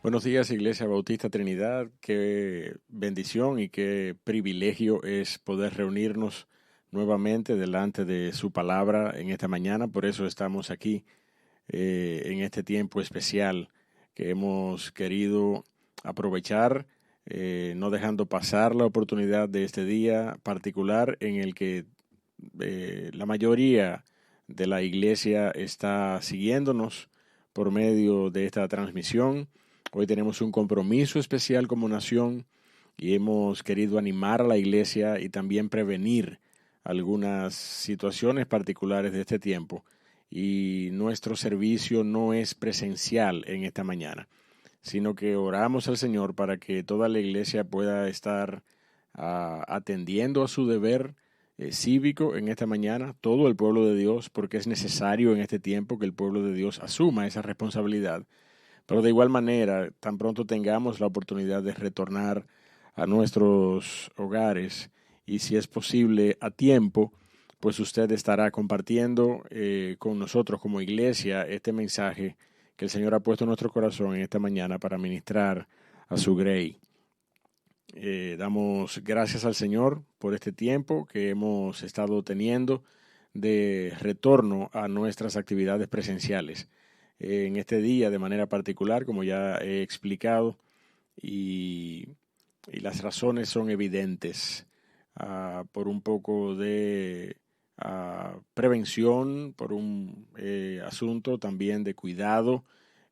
Buenos días, Iglesia Bautista Trinidad. Qué bendición y qué privilegio es poder reunirnos nuevamente delante de su palabra en esta mañana. Por eso estamos aquí en este tiempo especial que hemos querido aprovechar, no dejando pasar la oportunidad de este día particular en el que la mayoría de la iglesia está siguiéndonos por medio de esta transmisión. Hoy tenemos un compromiso especial como nación y hemos querido animar a la iglesia y también prevenir algunas situaciones particulares de este tiempo. Y nuestro servicio no es presencial en esta mañana, sino que oramos al Señor para que toda la iglesia pueda estar atendiendo a su deber cívico en esta mañana, todo el pueblo de Dios, porque es necesario en este tiempo que el pueblo de Dios asuma esa responsabilidad. Pero de igual manera, tan pronto tengamos la oportunidad de retornar a nuestros hogares y si es posible a tiempo, pues usted estará compartiendo con nosotros como iglesia este mensaje que el Señor ha puesto en nuestro corazón en esta mañana para ministrar a su grey. Damos gracias al Señor por este tiempo que hemos estado teniendo de retorno a nuestras actividades presenciales. En este día de manera particular, como ya he explicado, y, y las razones son evidentes, por un poco de prevención, por un asunto también de cuidado.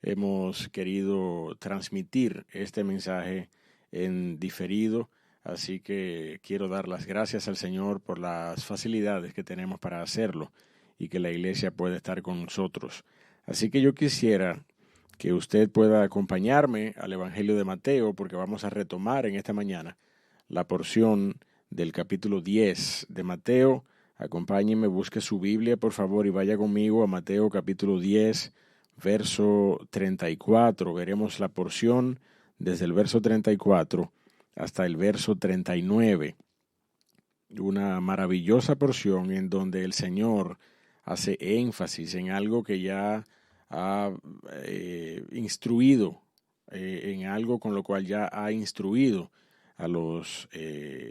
Hemos querido transmitir este mensaje en diferido, así que quiero dar las gracias al Señor por las facilidades que tenemos para hacerlo y que la iglesia puede estar con nosotros. Así que yo quisiera que usted pueda acompañarme al Evangelio de Mateo, porque vamos a retomar en esta mañana la porción del capítulo 10 de Mateo. Acompáñeme, busque su Biblia, por favor, y vaya conmigo a Mateo capítulo 10, verso 34. Veremos la porción desde el verso 34 hasta el verso 39. Una maravillosa porción en donde el Señor hace énfasis en algo que ya ha instruido, en algo con lo cual ya ha instruido a los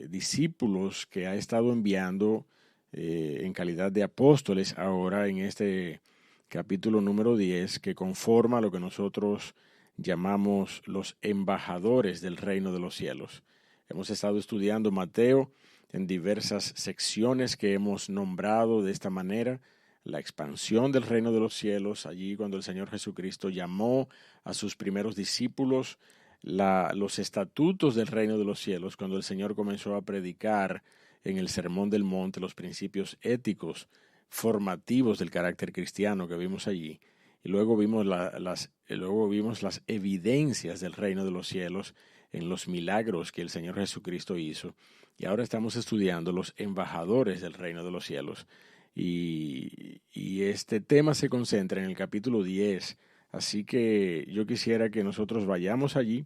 discípulos que ha estado enviando en calidad de apóstoles ahora en este capítulo número 10, que conforma lo que nosotros llamamos los embajadores del reino de los cielos. Hemos estado estudiando Mateo en diversas secciones que hemos nombrado de esta manera: la expansión del reino de los cielos, allí cuando el Señor Jesucristo llamó a sus primeros discípulos; los estatutos del reino de los cielos, cuando el Señor comenzó a predicar en el Sermón del Monte los principios éticos formativos del carácter cristiano que vimos allí; y luego vimos las evidencias del reino de los cielos en los milagros que el Señor Jesucristo hizo. Y ahora estamos estudiando los embajadores del reino de los cielos. Y este tema se concentra en el capítulo 10. Así que yo quisiera que nosotros vayamos allí,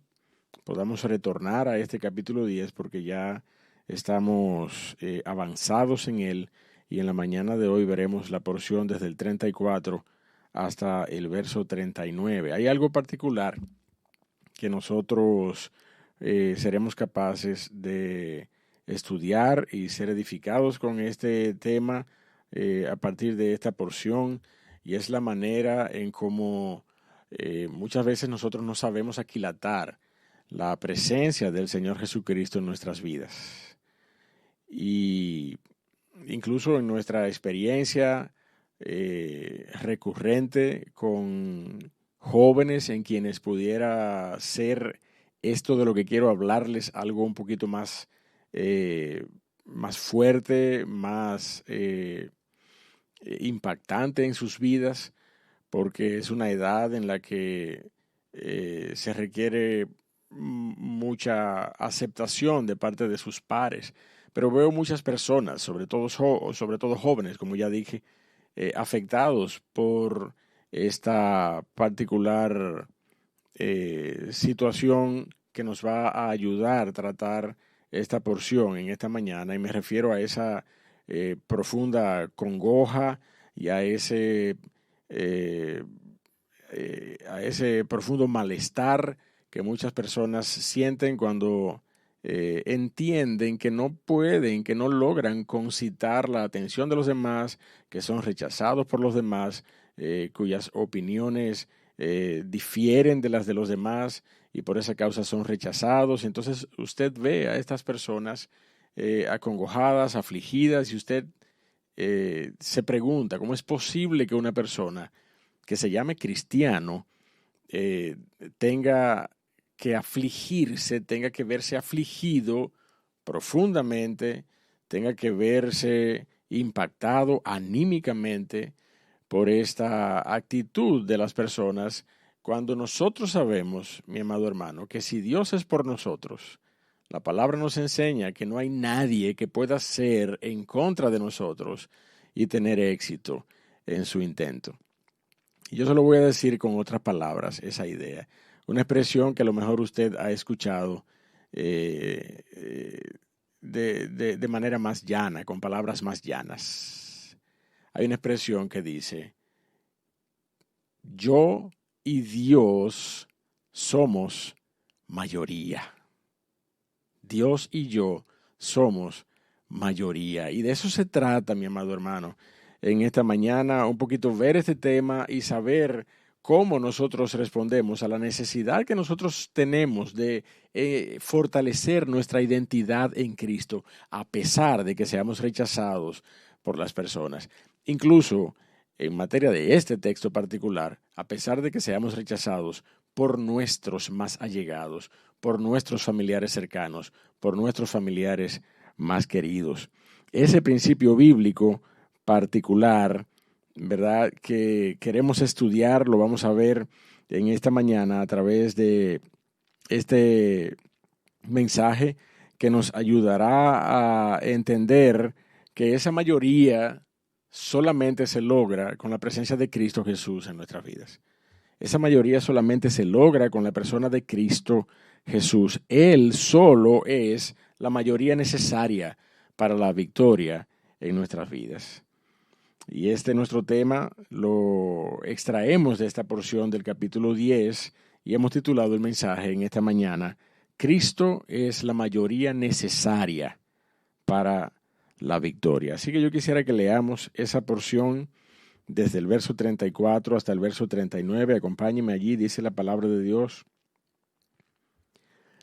podamos retornar a este capítulo 10 porque ya estamos avanzados en él. Y en la mañana de hoy veremos la porción desde el 34 hasta el verso 39. Hay algo particular que nosotros seremos capaces de estudiar y ser edificados con este tema a partir de esta porción, y es la manera en cómo muchas veces nosotros no sabemos aquilatar la presencia del Señor Jesucristo en nuestras vidas. Y incluso en nuestra experiencia recurrente con jóvenes en quienes pudiera ser esto de lo que quiero hablarles algo un poquito más, más fuerte, más impactante en sus vidas, porque es una edad en la que se requiere mucha aceptación de parte de sus pares. Pero veo muchas personas, sobre todo jóvenes, como ya dije, afectados por esta particular situación que nos va a ayudar a tratar esta porción en esta mañana. Y me refiero a esa profunda congoja y eh, a ese profundo malestar que muchas personas sienten cuando entienden que no pueden, que no logran concitar la atención de los demás, que son rechazados por los demás, cuyas opiniones difieren de las de los demás y por esa causa son rechazados. Entonces usted ve a estas personas acongojadas, afligidas, y usted se pregunta cómo es posible que una persona que se llame cristiano eh, tenga que afligirse, tenga que verse afligido profundamente, tenga que verse impactado anímicamente por esta actitud de las personas, cuando nosotros sabemos, mi amado hermano, que si Dios es por nosotros, la palabra nos enseña que no hay nadie que pueda ser en contra de nosotros y tener éxito en su intento. Y yo se lo voy a decir con otras palabras, esa idea. Una expresión que a lo mejor usted ha escuchado de manera más llana, con palabras más llanas. Hay una expresión que dice: yo y Dios somos mayoría. Dios y yo somos mayoría. Y de eso se trata, mi amado hermano, en esta mañana, un poquito ver este tema y saber cómo nosotros respondemos a la necesidad que nosotros tenemos de fortalecer nuestra identidad en Cristo, a pesar de que seamos rechazados por las personas. Incluso en materia de este texto particular, a pesar de que seamos rechazados por nuestros más allegados, por nuestros familiares cercanos, por nuestros familiares más queridos. Ese principio bíblico particular, ¿verdad?, que queremos estudiar, lo vamos a ver en esta mañana a través de este mensaje que nos ayudará a entender que esa mayoría solamente se logra con la presencia de Cristo Jesús en nuestras vidas. Esa mayoría solamente se logra con la persona de Cristo Jesús. Él solo es la mayoría necesaria para la victoria en nuestras vidas. Y nuestro tema lo extraemos de esta porción del capítulo 10 y hemos titulado el mensaje en esta mañana: Cristo es la mayoría necesaria para la victoria. Así que yo quisiera que leamos esa porción desde el verso 34 hasta el verso 39. Acompáñenme allí, dice la palabra de Dios: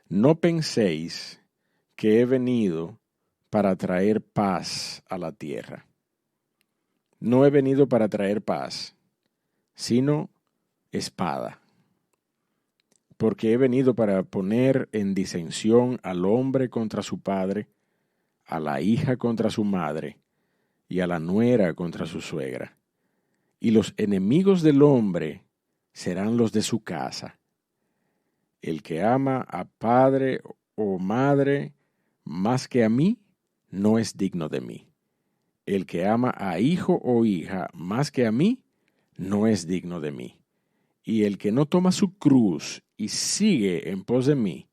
no penséis que he venido para traer paz a la tierra. No he venido para traer paz, sino espada. Porque he venido para poner en disensión al hombre contra su padre, a la hija contra su madre, y a la nuera contra su suegra. Y los enemigos del hombre serán los de su casa. El que ama a padre o madre más que a mí, no es digno de mí. El que ama a hijo o hija más que a mí, no es digno de mí. Y el que no toma su cruz y sigue en pos de mí,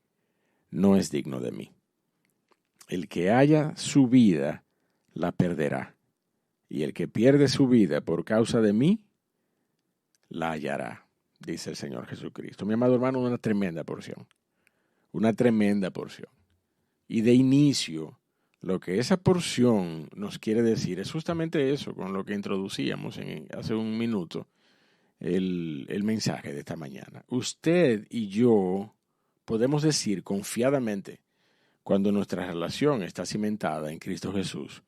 no es digno de mí. El que haya su vida, la perderá. Y el que pierde su vida por causa de mí, la hallará, dice el Señor Jesucristo. Mi amado hermano, una tremenda porción. Una tremenda porción. Y de inicio, lo que esa porción nos quiere decir es justamente eso, con lo que introducíamos hace un minuto el mensaje de esta mañana. Usted y yo podemos decir confiadamente, cuando nuestra relación está cimentada en Cristo Jesús,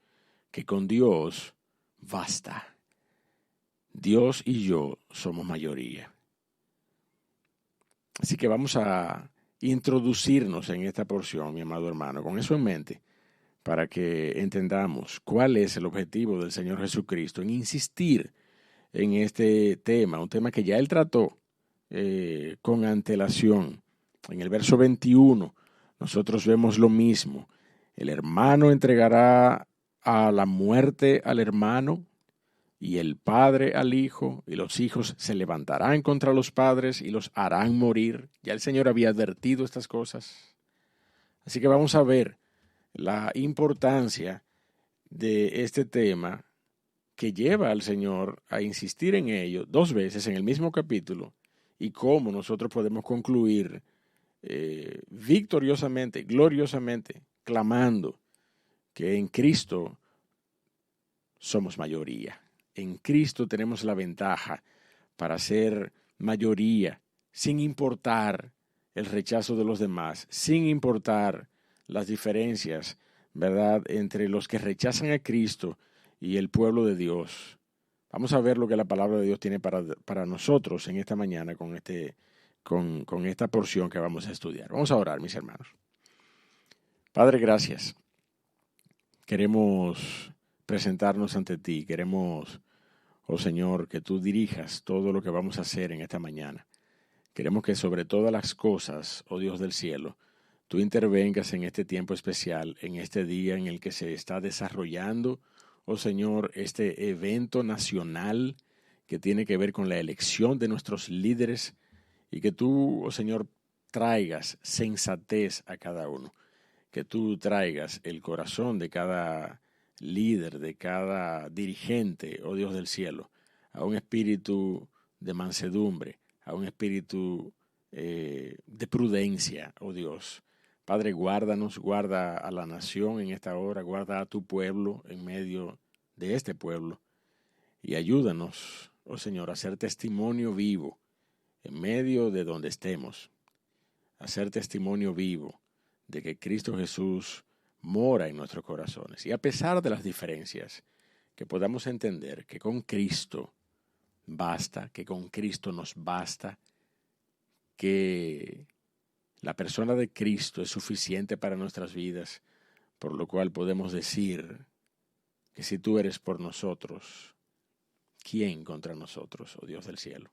que con Dios basta. Dios y yo somos mayoría. Así que vamos a introducirnos en esta porción, mi amado hermano, con eso en mente, para que entendamos cuál es el objetivo del Señor Jesucristo en insistir en este tema, un tema que ya Él trató con antelación. En el verso 21 nosotros vemos lo mismo. El hermano entregará a la muerte al hermano, y el padre al hijo, y los hijos se levantarán contra los padres y los harán morir. Ya el Señor había advertido estas cosas. Así que vamos a ver la importancia de este tema que lleva al Señor a insistir en ello dos veces en el mismo capítulo, y cómo nosotros podemos concluir victoriosamente, gloriosamente, clamando que en Cristo somos mayoría. En Cristo tenemos la ventaja para ser mayoría, sin importar el rechazo de los demás, sin importar las diferencias, ¿verdad?, entre los que rechazan a Cristo y el pueblo de Dios. Vamos a ver lo que la palabra de Dios tiene para nosotros en esta mañana con esta porción que vamos a estudiar. Vamos a orar, mis hermanos. Padre, gracias. Queremos presentarnos ante ti. Queremos, oh Señor, que tú dirijas todo lo que vamos a hacer en esta mañana. Queremos que sobre todas las cosas, oh Dios del cielo, tú intervengas en este tiempo especial, en este día en el que se está desarrollando, oh Señor, este evento nacional que tiene que ver con la elección de nuestros líderes y que tú, oh Señor, traigas sensatez a cada uno, que tú traigas el corazón de cada líder, de cada dirigente, oh Dios del cielo, a un espíritu de mansedumbre, a un espíritu de prudencia, oh Dios. Padre, guárdanos, guarda a la nación en esta hora, guarda a tu pueblo en medio de este pueblo y ayúdanos, oh Señor, a ser testimonio vivo en medio de donde estemos, a ser testimonio vivo de que Cristo Jesús mora en nuestros corazones. Y a pesar de las diferencias, que podamos entender que con Cristo basta, que con Cristo nos basta, que la persona de Cristo es suficiente para nuestras vidas, por lo cual podemos decir que si tú eres por nosotros, ¿quién contra nosotros, oh Dios del cielo?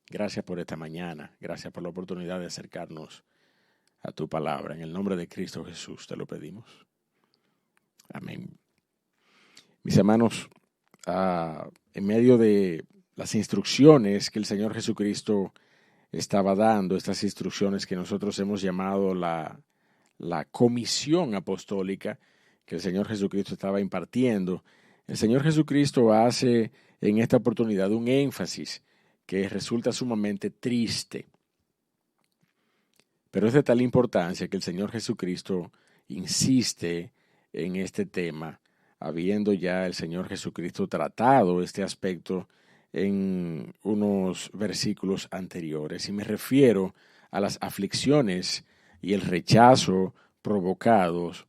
Gracias por esta mañana, gracias por la oportunidad de acercarnos a tu palabra. En el nombre de Cristo Jesús te lo pedimos. Amén. Mis hermanos, en medio de las instrucciones que el Señor Jesucristo estaba dando, estas instrucciones que nosotros hemos llamado la comisión apostólica que el Señor Jesucristo estaba impartiendo, el Señor Jesucristo hace en esta oportunidad un énfasis que resulta sumamente triste. Pero es de tal importancia que el Señor Jesucristo insiste en este tema, habiendo ya el Señor Jesucristo tratado este aspecto en unos versículos anteriores. Y me refiero a las aflicciones y el rechazo provocados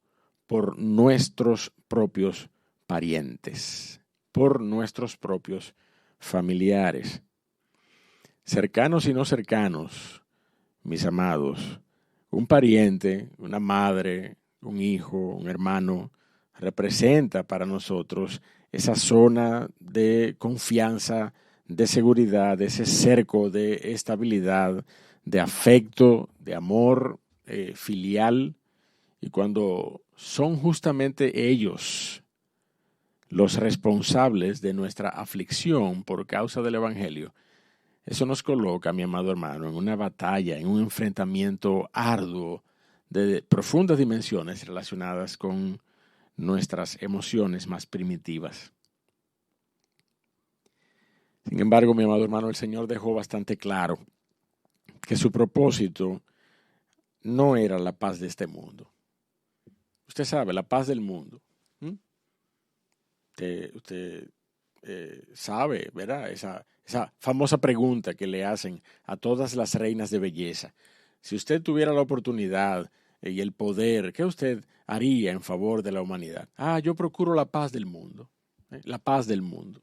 por nuestros propios parientes, por nuestros propios familiares, cercanos y no cercanos. Mis amados, un pariente, una madre, un hijo, un hermano, representa para nosotros esa zona de confianza, de seguridad, ese cerco de estabilidad, de afecto, de amor filial. Y cuando son justamente ellos los responsables de nuestra aflicción por causa del Evangelio, eso nos coloca, mi amado hermano, en una batalla, en un enfrentamiento arduo de profundas dimensiones relacionadas con nuestras emociones más primitivas. Sin embargo, mi amado hermano, el Señor dejó bastante claro que su propósito no era la paz de este mundo. Usted sabe, la paz del mundo. Usted sabe, ¿verdad? Esa famosa pregunta que le hacen a todas las reinas de belleza. Si usted tuviera la oportunidad y el poder, ¿qué usted haría en favor de la humanidad? Yo procuro la paz del mundo. La paz del mundo.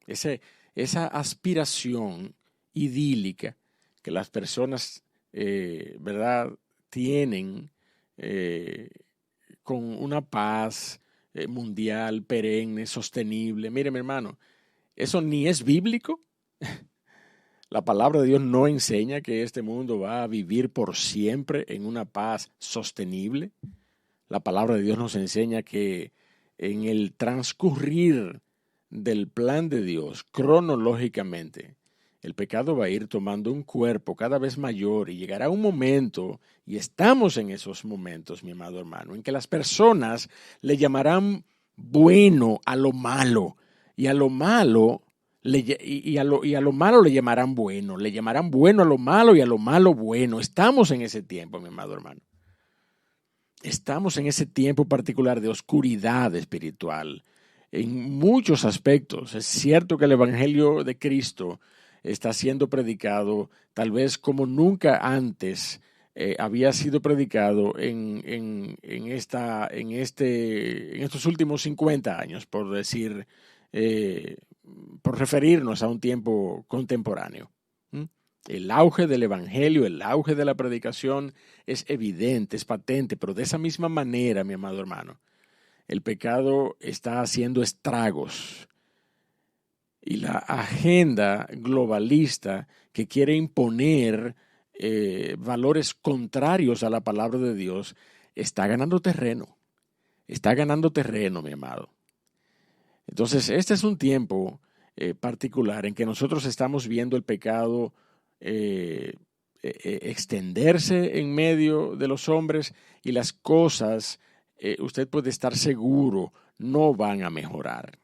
Esa aspiración idílica que las personas, ¿verdad?, tienen con una paz mundial, perenne, sostenible. Mire, mi hermano, eso ni es bíblico. La palabra de Dios no enseña que este mundo va a vivir por siempre en una paz sostenible. La palabra de Dios nos enseña que en el transcurrir del plan de Dios, cronológicamente, el pecado va a ir tomando un cuerpo cada vez mayor y llegará un momento, y estamos en esos momentos, mi amado hermano, en que las personas le llamarán bueno a lo malo, y a lo malo Y a lo malo le llamarán bueno. Le llamarán bueno a lo malo y a lo malo bueno. Estamos en ese tiempo, mi amado hermano. Estamos en ese tiempo particular de oscuridad espiritual en muchos aspectos. Es cierto que el Evangelio de Cristo está siendo predicado tal vez como nunca antes había sido predicado en estos últimos 50 años, por decir, por referirnos a un tiempo contemporáneo. El auge del evangelio, el auge de la predicación es evidente, es patente, pero de esa misma manera, mi amado hermano, el pecado está haciendo estragos y la agenda globalista que quiere imponer valores contrarios a la palabra de Dios está ganando terreno, mi amado. Entonces, este es un tiempo particular en que nosotros estamos viendo el pecado extenderse en medio de los hombres y las cosas, usted puede estar seguro, no van a mejorar.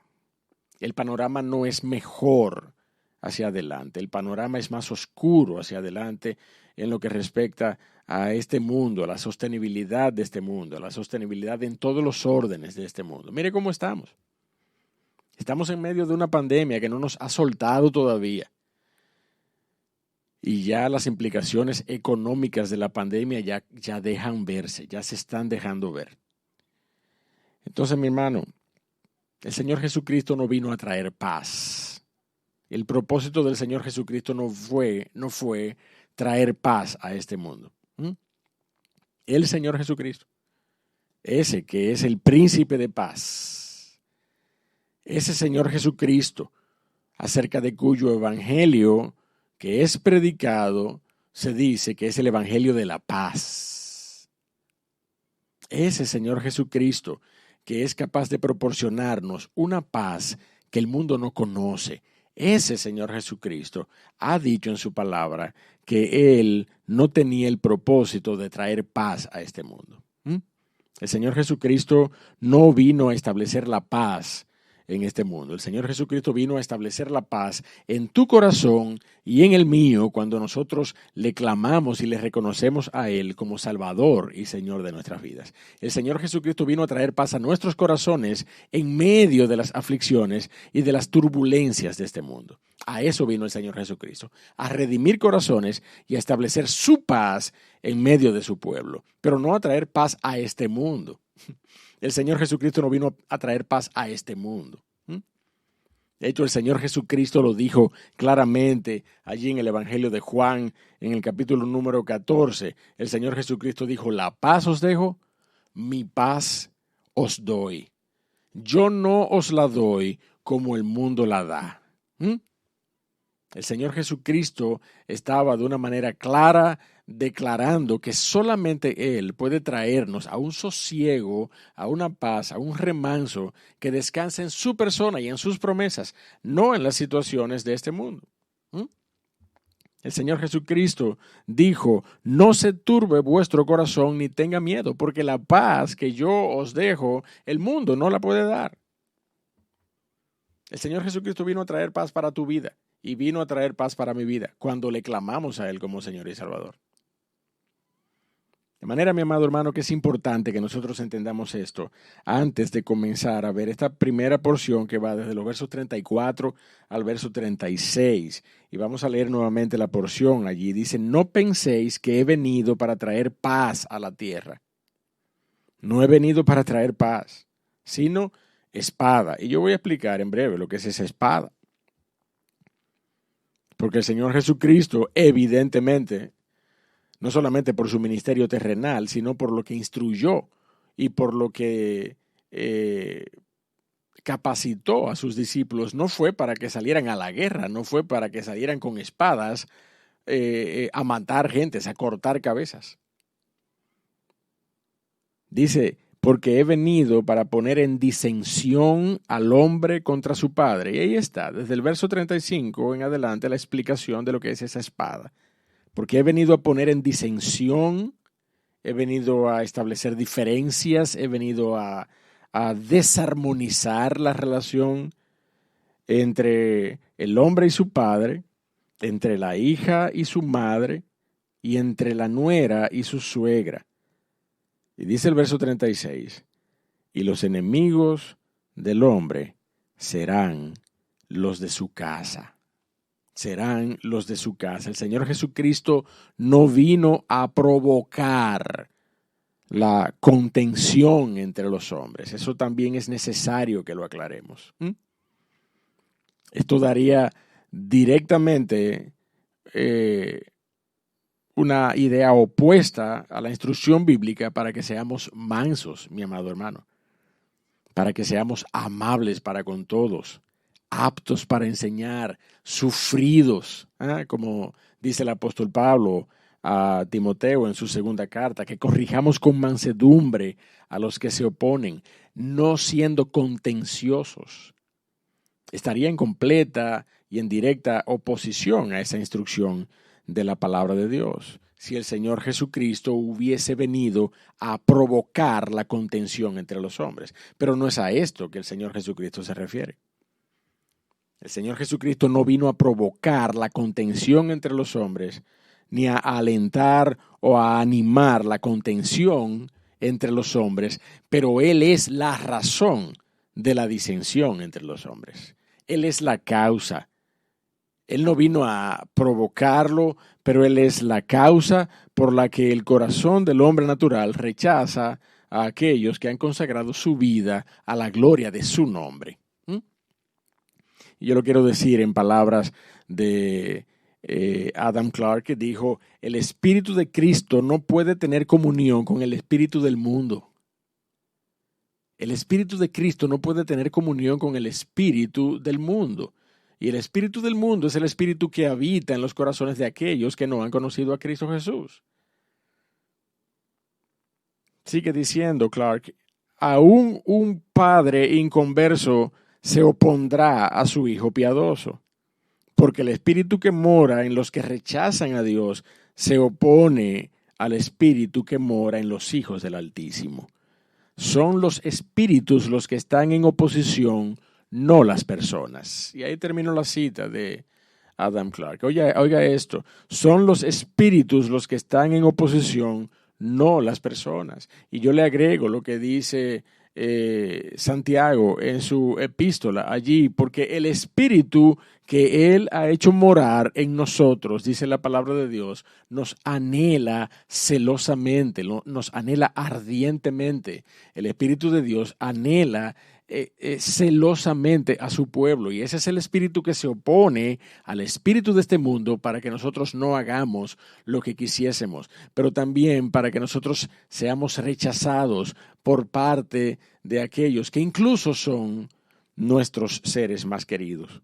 El panorama no es mejor hacia adelante, el panorama es más oscuro hacia adelante en lo que respecta a este mundo, a la sostenibilidad de este mundo, a la sostenibilidad en todos los órdenes de este mundo. Mire cómo estamos. Estamos en medio de una pandemia que no nos ha soltado todavía. Y ya las implicaciones económicas de la pandemia ya dejan verse, ya se están dejando ver. Entonces, mi hermano, el Señor Jesucristo no vino a traer paz. El propósito del Señor Jesucristo no fue traer paz a este mundo. El Señor Jesucristo, ese que es el príncipe de paz, ese Señor Jesucristo, acerca de cuyo evangelio que es predicado, se dice que es el evangelio de la paz. Ese Señor Jesucristo que es capaz de proporcionarnos una paz que el mundo no conoce. Ese Señor Jesucristo ha dicho en su palabra que Él no tenía el propósito de traer paz a este mundo. El Señor Jesucristo no vino a establecer la paz en este mundo. El Señor Jesucristo vino a establecer la paz en tu corazón y en el mío cuando nosotros le clamamos y le reconocemos a Él como Salvador y Señor de nuestras vidas. El Señor Jesucristo vino a traer paz a nuestros corazones en medio de las aflicciones y de las turbulencias de este mundo. A eso vino el Señor Jesucristo, a redimir corazones y a establecer su paz en medio de su pueblo, pero no a traer paz a este mundo. El Señor Jesucristo no vino a traer paz a este mundo. De hecho, el Señor Jesucristo lo dijo claramente allí en el Evangelio de Juan, en el capítulo número 14. El Señor Jesucristo dijo, la paz os dejo, mi paz os doy. Yo no os la doy como el mundo la da. El Señor Jesucristo estaba de una manera clara declarando que solamente Él puede traernos a un sosiego, a una paz, a un remanso que descanse en su persona y en sus promesas, no en las situaciones de este mundo. El Señor Jesucristo dijo, no se turbe vuestro corazón ni tenga miedo, porque la paz que yo os dejo, el mundo no la puede dar. El Señor Jesucristo vino a traer paz para tu vida y vino a traer paz para mi vida cuando le clamamos a Él como Señor y Salvador. De manera, mi amado hermano, que es importante que nosotros entendamos esto antes de comenzar a ver esta primera porción que va desde los versos 34 al verso 36. Y vamos a leer nuevamente la porción allí. Dice, no penséis que he venido para traer paz a la tierra. No he venido para traer paz, sino espada. Y yo voy a explicar en breve lo que es esa espada. Porque el Señor Jesucristo, evidentemente, no solamente por su ministerio terrenal, sino por lo que instruyó y por lo que capacitó a sus discípulos, no fue para que salieran a la guerra, no fue para que salieran con espadas a matar gentes, a cortar cabezas. Dice, porque he venido para poner en disensión al hombre contra su padre. Y ahí está, desde el verso 35 en adelante, la explicación de lo que es esa espada. Porque he venido a poner en disensión, he venido a establecer diferencias, he venido a desarmonizar la relación entre el hombre y su padre, entre la hija y su madre, y entre la nuera y su suegra. Y dice el verso 36, y los enemigos del hombre serán los de su casa. Serán los de su casa. El Señor Jesucristo no vino a provocar la contención entre los hombres. Eso también es necesario que lo aclaremos. Esto daría directamente una idea opuesta a la instrucción bíblica para que seamos mansos, mi amado hermano, para que seamos amables para con todos, aptos para enseñar, sufridos, como dice el apóstol Pablo a Timoteo en su segunda carta, que corrijamos con mansedumbre a los que se oponen, no siendo contenciosos. Estaría en completa y en directa oposición a esa instrucción de la palabra de Dios, si el Señor Jesucristo hubiese venido a provocar la contención entre los hombres. Pero no es a esto que el Señor Jesucristo se refiere. El Señor Jesucristo no vino a provocar la contención entre los hombres, ni a alentar o a animar la contención entre los hombres, pero Él es la razón de la disensión entre los hombres. Él es la causa. Él no vino a provocarlo, pero Él es la causa por la que el corazón del hombre natural rechaza a aquellos que han consagrado su vida a la gloria de su nombre. Y yo lo quiero decir en palabras de Adam Clarke, que dijo, el Espíritu de Cristo no puede tener comunión con el Espíritu del mundo. El Espíritu de Cristo no puede tener comunión con el Espíritu del mundo. Y el espíritu del mundo es el espíritu que habita en los corazones de aquellos que no han conocido a Cristo Jesús. Sigue diciendo Clarke, aún un padre inconverso se opondrá a su hijo piadoso, porque el espíritu que mora en los que rechazan a Dios se opone al espíritu que mora en los hijos del Altísimo. Son los espíritus los que están en oposición, no las personas. Y ahí termino la cita de Adam Clarke. Oiga esto, son los espíritus los que están en oposición, no las personas. Y yo le agrego lo que dice Santiago en su epístola allí, porque el espíritu que Él ha hecho morar en nosotros, dice la palabra de Dios, nos anhela celosamente, nos anhela ardientemente. El Espíritu de Dios anhela celosamente a su pueblo, y ese es el espíritu que se opone al espíritu de este mundo para que nosotros no hagamos lo que quisiésemos, pero también para que nosotros seamos rechazados por parte de aquellos que incluso son nuestros seres más queridos.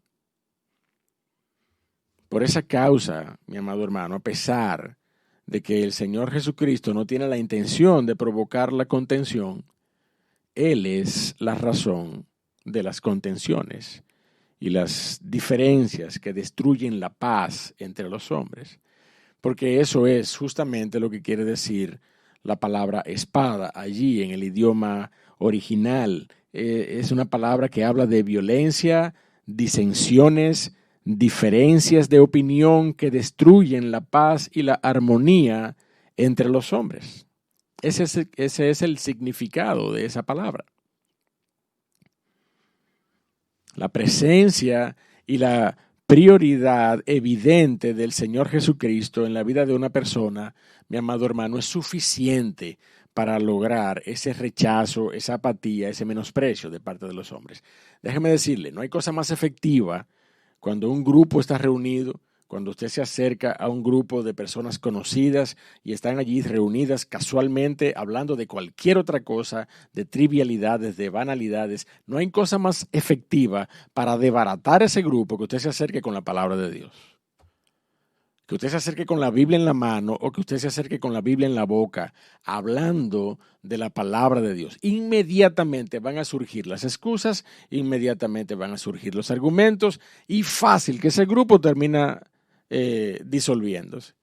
Por esa causa, mi amado hermano, a pesar de que el Señor Jesucristo no tiene la intención de provocar la contención, Él es la razón de las contenciones y las diferencias que destruyen la paz entre los hombres. Porque eso es justamente lo que quiere decir la palabra espada allí en el idioma original. Es una palabra que habla de violencia, disensiones, diferencias de opinión que destruyen la paz y la armonía entre los hombres. Ese es el significado de esa palabra. La presencia y la prioridad evidente del Señor Jesucristo en la vida de una persona, mi amado hermano, es suficiente para lograr ese rechazo, esa apatía, ese menosprecio de parte de los hombres. Déjeme decirle, no hay cosa más efectiva cuando un grupo está reunido, cuando usted se acerca a un grupo de personas conocidas y están allí reunidas casualmente hablando de cualquier otra cosa, de trivialidades, de banalidades, no hay cosa más efectiva para desbaratar ese grupo que usted se acerque con la palabra de Dios. Que usted se acerque con la Biblia en la mano o que usted se acerque con la Biblia en la boca, hablando de la palabra de Dios. Inmediatamente van a surgir las excusas, inmediatamente van a surgir los argumentos y fácil que ese grupo termina disolviéndose.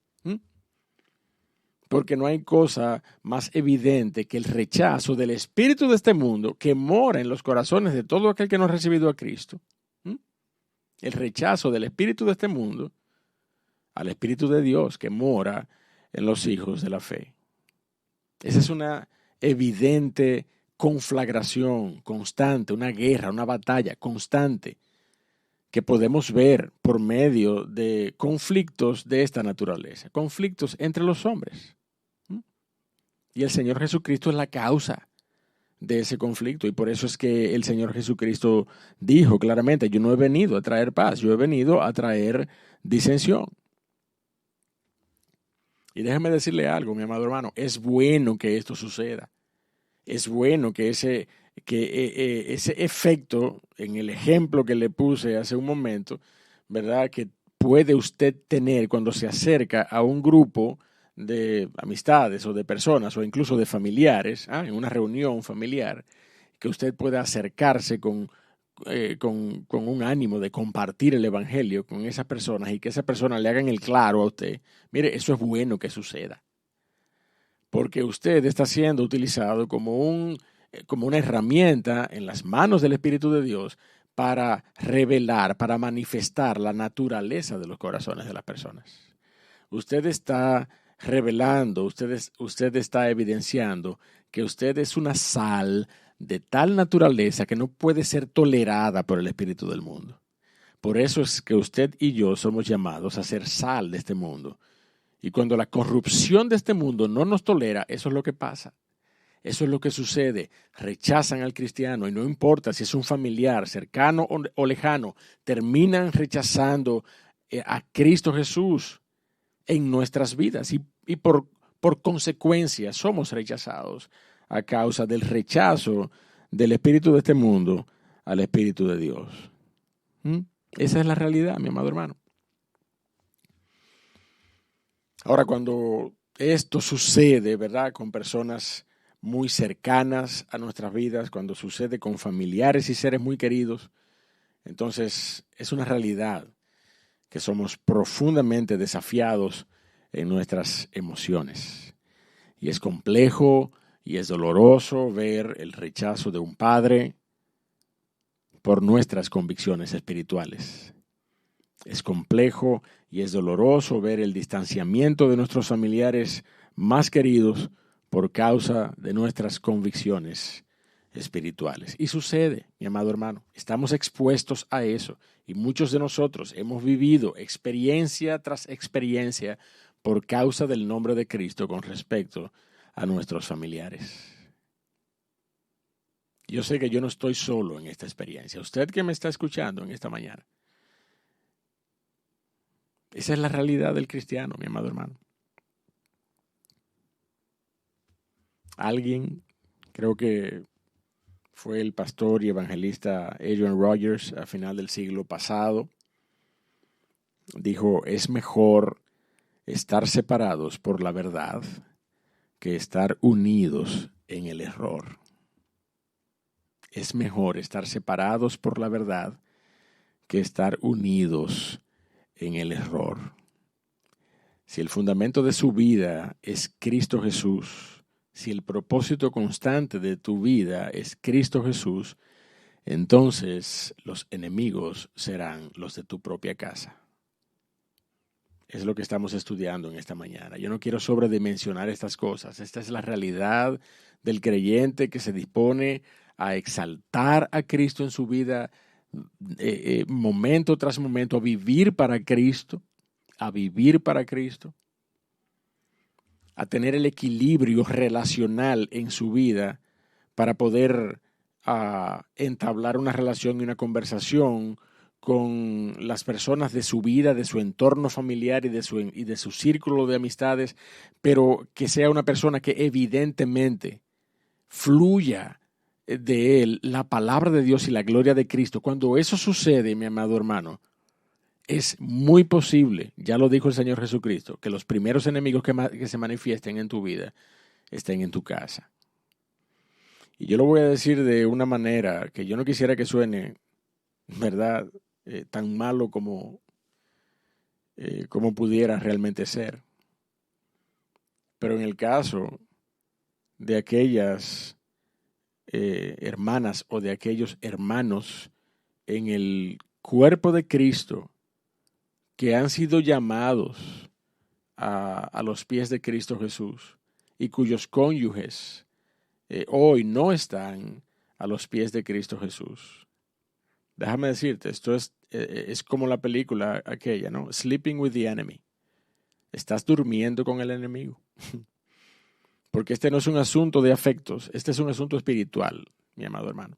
Porque no hay cosa más evidente que el rechazo del espíritu de este mundo que mora en los corazones de todo aquel que no ha recibido a Cristo. El rechazo del espíritu de este mundo al espíritu de Dios que mora en los hijos de la fe. Esa es una evidente conflagración constante, una guerra, una batalla constante que podemos ver por medio de conflictos de esta naturaleza, conflictos entre los hombres. Y el Señor Jesucristo es la causa de ese conflicto, y por eso es que el Señor Jesucristo dijo claramente: yo no he venido a traer paz, yo he venido a traer disensión. Y déjame decirle algo, mi amado hermano, es bueno que esto suceda. Es bueno que ese efecto, en el ejemplo que le puse hace un momento, ¿verdad?, que puede usted tener cuando se acerca a un grupo de amistades o de personas o incluso de familiares, en una reunión familiar, que usted pueda acercarse con un ánimo de compartir el evangelio con esas personas y que esas personas le hagan el claro a usted. Mire, eso es bueno que suceda, porque usted está siendo utilizado como una herramienta en las manos del Espíritu de Dios para revelar, para manifestar la naturaleza de los corazones de las personas. Usted está revelando, usted está evidenciando que usted es una sal de tal naturaleza que no puede ser tolerada por el espíritu del mundo. Por eso es que usted y yo somos llamados a ser sal de este mundo. Y cuando la corrupción de este mundo no nos tolera, eso es lo que pasa. Eso es lo que sucede. Rechazan al cristiano y no importa si es un familiar cercano o lejano, terminan rechazando a Cristo Jesús en nuestras vidas y por consecuencia somos rechazados a causa del rechazo del espíritu de este mundo al espíritu de Dios. Esa es la realidad, mi amado hermano. Ahora, cuando esto sucede, ¿verdad?, con personas muy cercanas a nuestras vidas, cuando sucede con familiares y seres muy queridos, entonces es una realidad que somos profundamente desafiados en nuestras emociones. Y es complejo y es doloroso ver el rechazo de un padre por nuestras convicciones espirituales. Es complejo y es doloroso ver el distanciamiento de nuestros familiares más queridos por causa de nuestras convicciones espirituales. Y sucede, mi amado hermano, estamos expuestos a eso y muchos de nosotros hemos vivido experiencia tras experiencia por causa del nombre de Cristo con respecto a nuestros familiares. Yo sé que yo no estoy solo en esta experiencia. Usted que me está escuchando en esta mañana, esa es la realidad del cristiano, mi amado hermano. Alguien, creo que fue el pastor y evangelista Adrian Rogers a final del siglo pasado, dijo: es mejor estar separados por la verdad que estar unidos en el error. Es mejor estar separados por la verdad que estar unidos en el error. Si el fundamento de su vida es Cristo Jesús, si el propósito constante de tu vida es Cristo Jesús, entonces los enemigos serán los de tu propia casa. Es lo que estamos estudiando en esta mañana. Yo no quiero sobredimensionar estas cosas. Esta es la realidad del creyente que se dispone a exaltar a Cristo en su vida, momento tras momento, a vivir para Cristo, a tener el equilibrio relacional en su vida para poder entablar una relación y una conversación con las personas de su vida, de su entorno familiar y de su círculo de amistades, pero que sea una persona que evidentemente fluya de él la palabra de Dios y la gloria de Cristo. Cuando eso sucede, mi amado hermano, es muy posible, ya lo dijo el Señor Jesucristo, que los primeros enemigos que se manifiesten en tu vida estén en tu casa. Y yo lo voy a decir de una manera que yo no quisiera que suene, ¿verdad?, tan malo como pudiera realmente ser. Pero en el caso de aquellas hermanas o de aquellos hermanos en el cuerpo de Cristo, que han sido llamados a los pies de Cristo Jesús y cuyos cónyuges hoy no están a los pies de Cristo Jesús. Déjame decirte, esto es como la película aquella, ¿no? Sleeping with the Enemy. Estás durmiendo con el enemigo. Porque este no es un asunto de afectos, este es un asunto espiritual, mi amado hermano.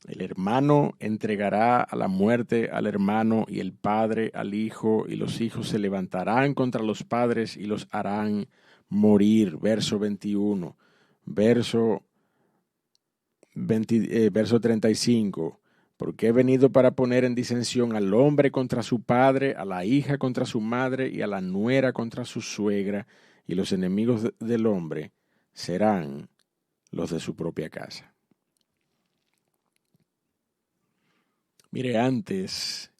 El hermano entregará a la muerte al hermano y el padre al hijo, y los hijos se levantarán contra los padres y los harán morir. Verso 21. Verso 35. Porque he venido para poner en disensión al hombre contra su padre, a la hija contra su madre y a la nuera contra su suegra, y los enemigos del hombre serán los de su propia casa. Mire, antes,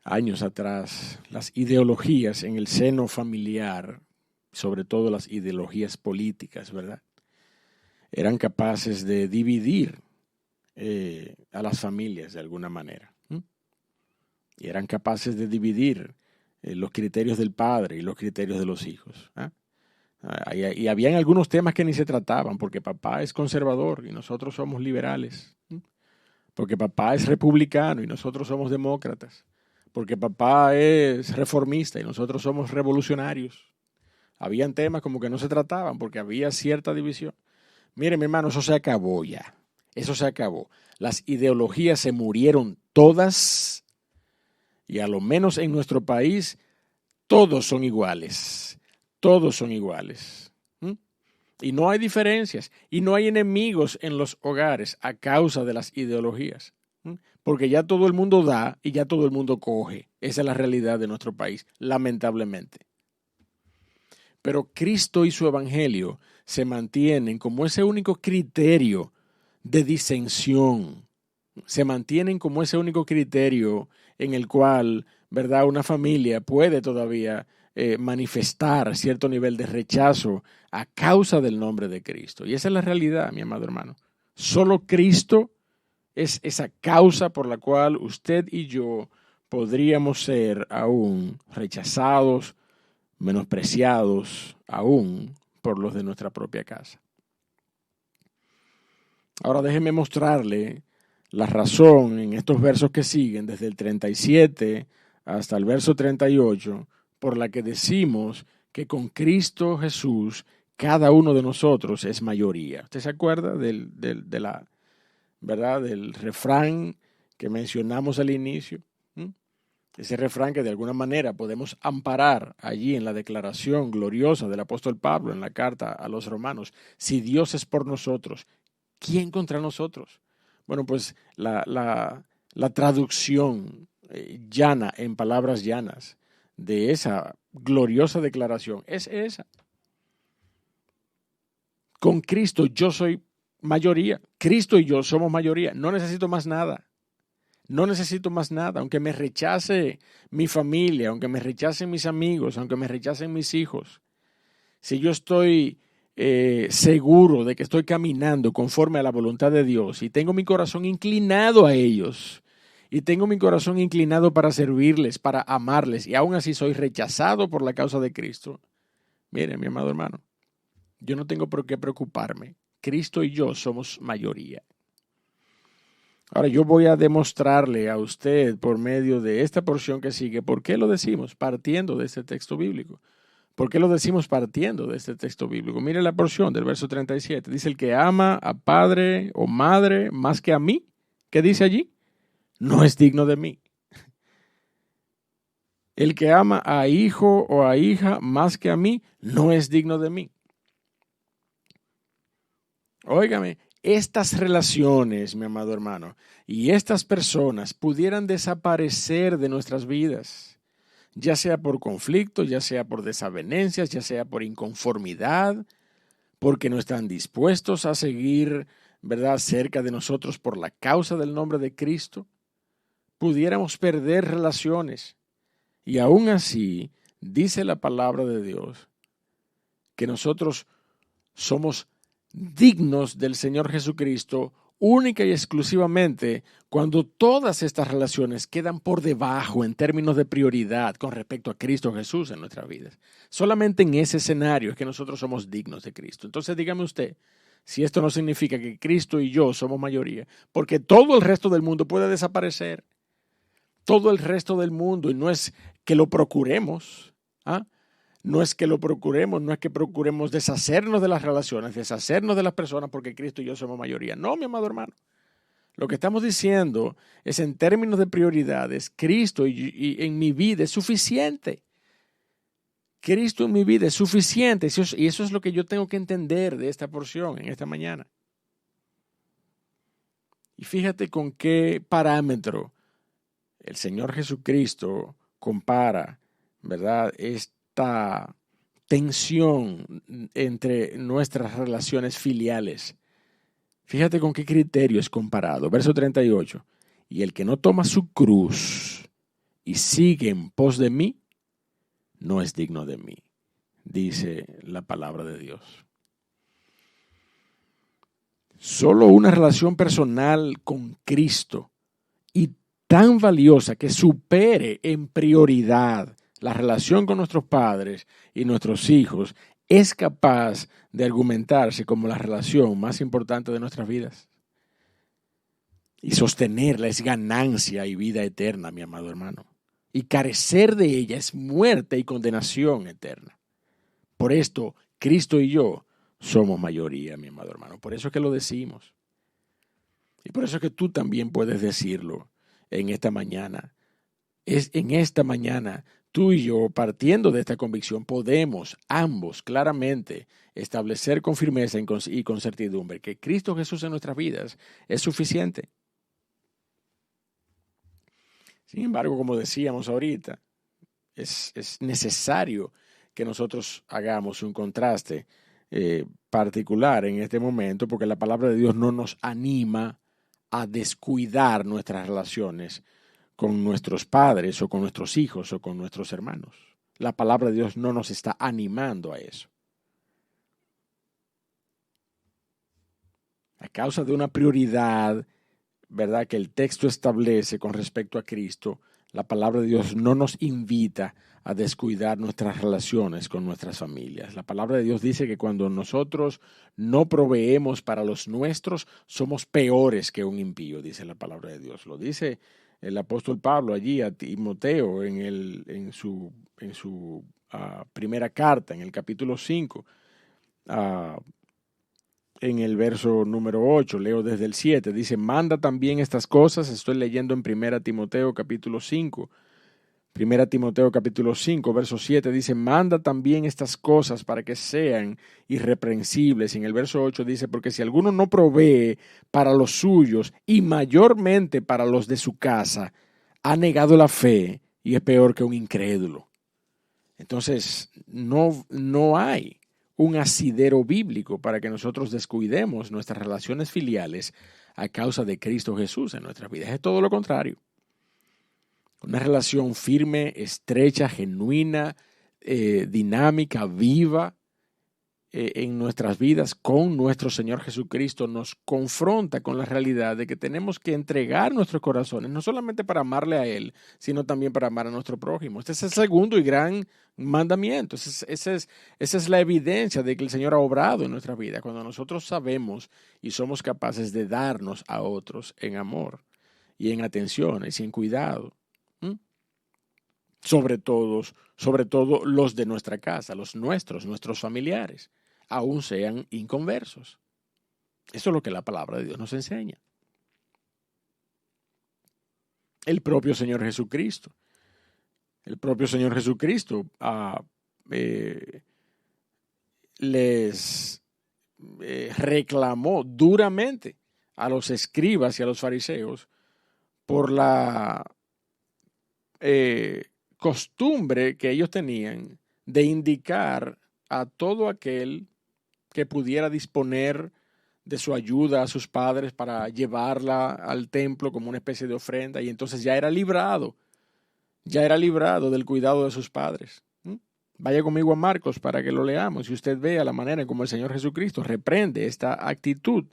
años atrás, las ideologías en el seno familiar, sobre todo las ideologías políticas, ¿verdad?, eran capaces de dividir a las familias de alguna manera. Y eran capaces de dividir los criterios del padre y los criterios de los hijos. Y habían algunos temas que ni se trataban, porque papá es conservador y nosotros somos liberales. Porque papá es republicano y nosotros somos demócratas. Porque papá es reformista y nosotros somos revolucionarios. Habían temas como que no se trataban porque había cierta división. Mire, mi hermano, eso se acabó ya. Eso se acabó. Las ideologías se murieron todas y a lo menos en nuestro país todos son iguales. Todos son iguales. Y no hay diferencias y no hay enemigos en los hogares a causa de las ideologías. Porque ya todo el mundo da y ya todo el mundo coge. Esa es la realidad de nuestro país, lamentablemente. Pero Cristo y su evangelio se mantienen como ese único criterio de disensión. Se mantienen como ese único criterio en el cual, ¿verdad?, una familia puede todavía manifestar cierto nivel de rechazo a causa del nombre de Cristo. Y esa es la realidad, mi amado hermano. Solo Cristo es esa causa por la cual usted y yo podríamos ser aún rechazados, menospreciados, aún por los de nuestra propia casa. Ahora déjeme mostrarle la razón en estos versos que siguen, desde el 37 hasta el verso 38, por la que decimos que con Cristo Jesús cada uno de nosotros es mayoría. ¿Usted se acuerda del refrán que mencionamos al inicio? Ese refrán que de alguna manera podemos amparar allí en la declaración gloriosa del apóstol Pablo en la carta a los romanos. Si Dios es por nosotros, ¿quién contra nosotros? Bueno, pues la traducción llana, en palabras llanas, de esa gloriosa declaración es esa. Con Cristo yo soy mayoría. Cristo y yo somos mayoría. No necesito más nada. No necesito más nada. Aunque me rechace mi familia, aunque me rechacen mis amigos, aunque me rechacen mis hijos. Si yo estoy seguro de que estoy caminando conforme a la voluntad de Dios y tengo mi corazón inclinado a ellos y tengo mi corazón inclinado para servirles, para amarles y aún así soy rechazado por la causa de Cristo, mire, mi amado hermano, yo no tengo por qué preocuparme. Cristo y yo somos mayoría. Ahora yo voy a demostrarle a usted por medio de esta porción que sigue por qué lo decimos partiendo de este texto bíblico. ¿Por qué lo decimos partiendo de este texto bíblico? Mire la porción del verso 37. Dice, el que ama a padre o madre más que a mí, ¿qué dice allí? No es digno de mí. El que ama a hijo o a hija más que a mí, no es digno de mí. Óigame, estas relaciones, mi amado hermano, y estas personas pudieran desaparecer de nuestras vidas. Ya sea por conflicto, ya sea por desavenencias, ya sea por inconformidad, porque no están dispuestos a seguir, ¿verdad?, cerca de nosotros por la causa del nombre de Cristo, pudiéramos perder relaciones. Y aún así, dice la palabra de Dios, que nosotros somos dignos del Señor Jesucristo única y exclusivamente cuando todas estas relaciones quedan por debajo en términos de prioridad con respecto a Cristo Jesús en nuestras vidas. Solamente en ese escenario es que nosotros somos dignos de Cristo. Entonces dígame usted si esto no significa que Cristo y yo somos mayoría, porque todo el resto del mundo puede desaparecer. Todo el resto del mundo, y no es que lo procuremos, ¿ah? No es que lo procuremos, no es que procuremos deshacernos de las relaciones, deshacernos de las personas porque Cristo y yo somos mayoría. No, mi amado hermano. Lo que estamos diciendo es en términos de prioridades, Cristo y en mi vida es suficiente. Cristo en mi vida es suficiente y eso es lo que yo tengo que entender de esta porción en esta mañana. Y fíjate con qué parámetro el Señor Jesucristo compara, ¿verdad?, esta tensión entre nuestras relaciones filiales. Fíjate con qué criterio es comparado. Verso 38. Y el que no toma su cruz y sigue en pos de mí, no es digno de mí, dice la palabra de Dios. Solo una relación personal con Cristo y tan valiosa que supere en prioridad la relación con nuestros padres y nuestros hijos es capaz de argumentarse como la relación más importante de nuestras vidas. Y sostenerla es ganancia y vida eterna, mi amado hermano. Y carecer de ella es muerte y condenación eterna. Por esto, Cristo y yo somos mayoría, mi amado hermano. Por eso es que lo decimos. Y por eso es que tú también puedes decirlo en esta mañana. Es en esta mañana, tú y yo, partiendo de esta convicción, podemos ambos claramente establecer con firmeza y con certidumbre que Cristo Jesús en nuestras vidas es suficiente. Sin embargo, como decíamos ahorita, es necesario que nosotros hagamos un contraste particular en este momento, porque la palabra de Dios no nos anima a descuidar nuestras relaciones con nuestros padres o con nuestros hijos o con nuestros hermanos. La palabra de Dios no nos está animando a eso. A causa de una prioridad, ¿verdad?, que el texto establece con respecto a Cristo, la palabra de Dios no nos invita a descuidar nuestras relaciones con nuestras familias. La palabra de Dios dice que cuando nosotros no proveemos para los nuestros, somos peores que un impío, dice la palabra de Dios. Lo dice el apóstol Pablo allí a Timoteo en su primera carta, en el capítulo 5, en el verso número 8, leo desde el 7, dice, manda también estas cosas, estoy leyendo en 1 Timoteo capítulo 5, 1 Timoteo capítulo 5, verso 7, dice, manda también estas cosas para que sean irreprensibles. Y en el verso 8 dice, porque si alguno no provee para los suyos y mayormente para los de su casa, ha negado la fe y es peor que un incrédulo. Entonces, no hay un asidero bíblico para que nosotros descuidemos nuestras relaciones filiales a causa de Cristo Jesús en nuestras vidas. Es todo lo contrario. Una relación firme, estrecha, genuina, dinámica, viva en nuestras vidas con nuestro Señor Jesucristo nos confronta con la realidad de que tenemos que entregar nuestros corazones, no solamente para amarle a Él, sino también para amar a nuestro prójimo. Este es el segundo y gran mandamiento. Esa es la evidencia de que el Señor ha obrado en nuestra vida, cuando nosotros sabemos y somos capaces de darnos a otros en amor y en atenciones y en cuidado. Sobre todo los de nuestra casa, nuestros familiares, aún sean inconversos. Eso es lo que la palabra de Dios nos enseña. El propio Señor Jesucristo les reclamó duramente a los escribas y a los fariseos por la costumbre que ellos tenían de indicar a todo aquel que pudiera disponer de su ayuda a sus padres para llevarla al templo como una especie de ofrenda, y entonces ya era librado del cuidado de sus padres. Vaya conmigo a Marcos para que lo leamos y usted vea la manera en cómo el Señor Jesucristo reprende esta actitud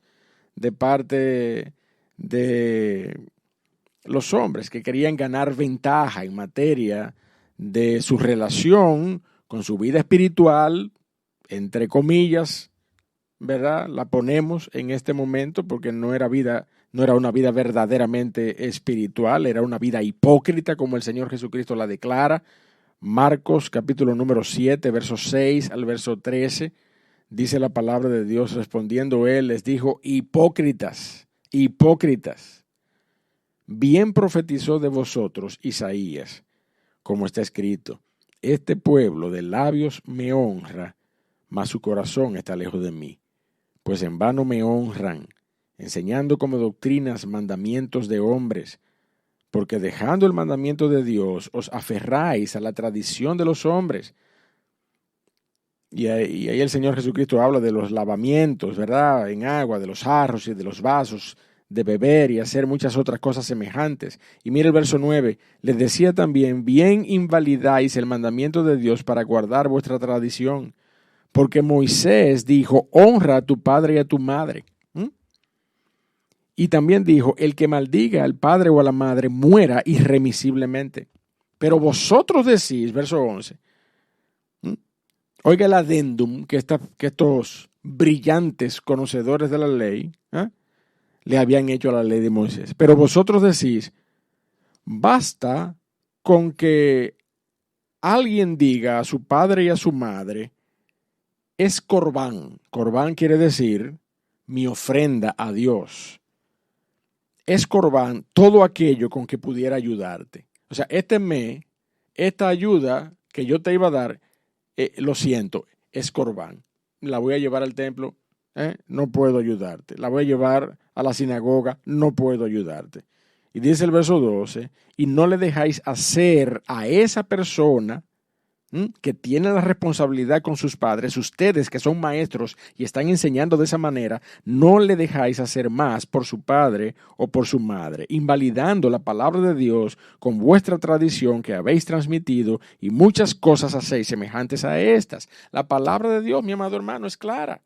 de parte de los hombres que querían ganar ventaja en materia de su relación con su vida espiritual, entre comillas, ¿verdad? La ponemos en este momento porque no era una vida verdaderamente espiritual, era una vida hipócrita como el Señor Jesucristo la declara. Marcos capítulo número 7, versos 6 al verso 13, dice la palabra de Dios, respondiendo él, les dijo, hipócritas, hipócritas, bien profetizó de vosotros Isaías, como está escrito, este pueblo de labios me honra, mas su corazón está lejos de mí, pues en vano me honran, enseñando como doctrinas mandamientos de hombres, porque dejando el mandamiento de Dios, os aferráis a la tradición de los hombres. Y ahí el Señor Jesucristo habla de los lavamientos, ¿verdad? En agua, de los jarros y de los vasos, de beber y hacer muchas otras cosas semejantes. Y mire el verso 9, les decía también, bien invalidáis el mandamiento de Dios para guardar vuestra tradición, porque Moisés dijo, honra a tu padre y a tu madre. Y también dijo, el que maldiga al padre o a la madre muera irremisiblemente. Pero vosotros decís, verso 11, oiga el adendum que estos brillantes conocedores de la ley le habían hecho a la ley de Moisés. Pero vosotros decís, basta con que alguien diga a su padre y a su madre, es corbán. Corbán quiere decir mi ofrenda a Dios. Es corbán todo aquello con que pudiera ayudarte. O sea, esta ayuda que yo te iba a dar, lo siento, es corbán. La voy a llevar al templo, no puedo ayudarte. La voy a llevar a la sinagoga, no puedo ayudarte. Y dice el verso 12, y no le dejáis hacer a esa persona que tiene la responsabilidad con sus padres, ustedes que son maestros y están enseñando de esa manera, no le dejáis hacer más por su padre o por su madre, invalidando la palabra de Dios con vuestra tradición que habéis transmitido y muchas cosas hacéis semejantes a estas. La palabra de Dios, mi amado hermano, es clara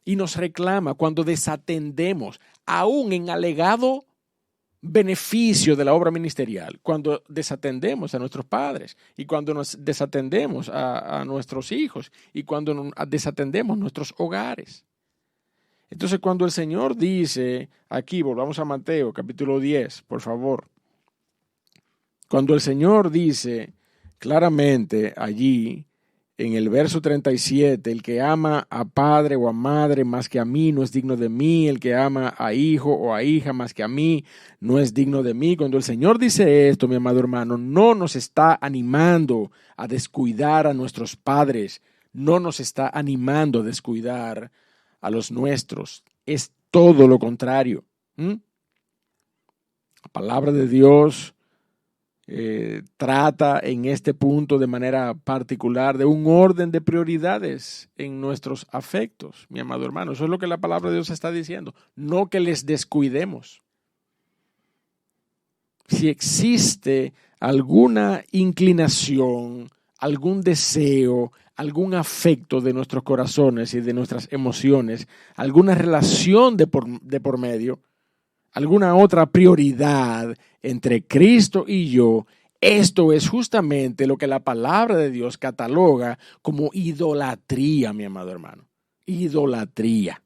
y nos reclama cuando desatendemos, aún en alegado beneficio de la obra ministerial, cuando desatendemos a nuestros padres y cuando nos desatendemos a nuestros hijos y cuando desatendemos nuestros hogares. Entonces, cuando el Señor dice, aquí volvamos a Mateo capítulo 10, por favor, cuando el Señor dice claramente allí en el verso 37, el que ama a padre o a madre más que a mí no es digno de mí, el que ama a hijo o a hija más que a mí no es digno de mí. Cuando el Señor dice esto, mi amado hermano, no nos está animando a descuidar a nuestros padres, no nos está animando a descuidar a los nuestros, es todo lo contrario. La palabra de Dios trata en este punto de manera particular de un orden de prioridades en nuestros afectos, mi amado hermano. Eso es lo que la palabra de Dios está diciendo. No que les descuidemos. Si existe alguna inclinación, algún deseo, algún afecto de nuestros corazones y de nuestras emociones, alguna relación de por medio, alguna otra prioridad entre Cristo y yo, esto es justamente lo que la palabra de Dios cataloga como idolatría, mi amado hermano. Idolatría.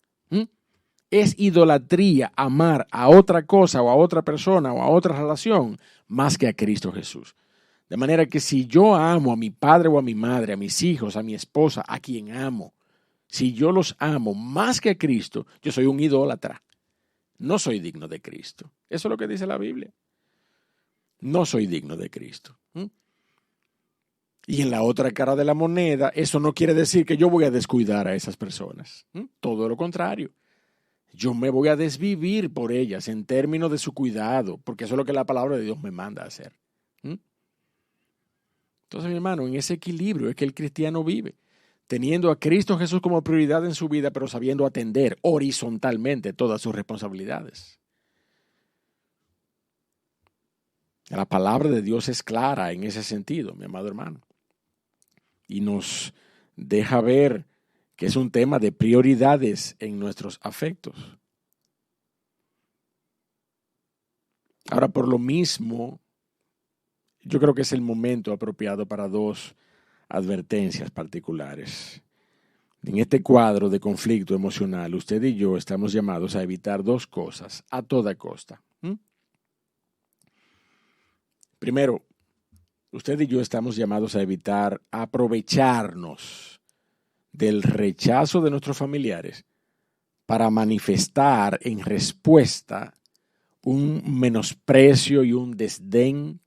Es idolatría amar a otra cosa o a otra persona o a otra relación más que a Cristo Jesús. De manera que si yo amo a mi padre o a mi madre, a mis hijos, a mi esposa, a quien amo, si yo los amo más que a Cristo, yo soy un idólatra. No soy digno de Cristo. Eso es lo que dice la Biblia. No soy digno de Cristo. Y en la otra cara de la moneda, eso no quiere decir que yo voy a descuidar a esas personas. Todo lo contrario. Yo me voy a desvivir por ellas en términos de su cuidado, porque eso es lo que la palabra de Dios me manda a hacer. Entonces, mi hermano, en ese equilibrio es que el cristiano vive, teniendo a Cristo Jesús como prioridad en su vida, pero sabiendo atender horizontalmente todas sus responsabilidades. La palabra de Dios es clara en ese sentido, mi amado hermano. y nos deja ver que es un tema de prioridades en nuestros afectos. Ahora, por lo mismo, yo creo que es el momento apropiado para dos advertencias particulares. En este cuadro de conflicto emocional, usted y yo estamos llamados a evitar dos cosas a toda costa. Primero, usted y yo estamos llamados a evitar aprovecharnos del rechazo de nuestros familiares para manifestar en respuesta un menosprecio y un desdén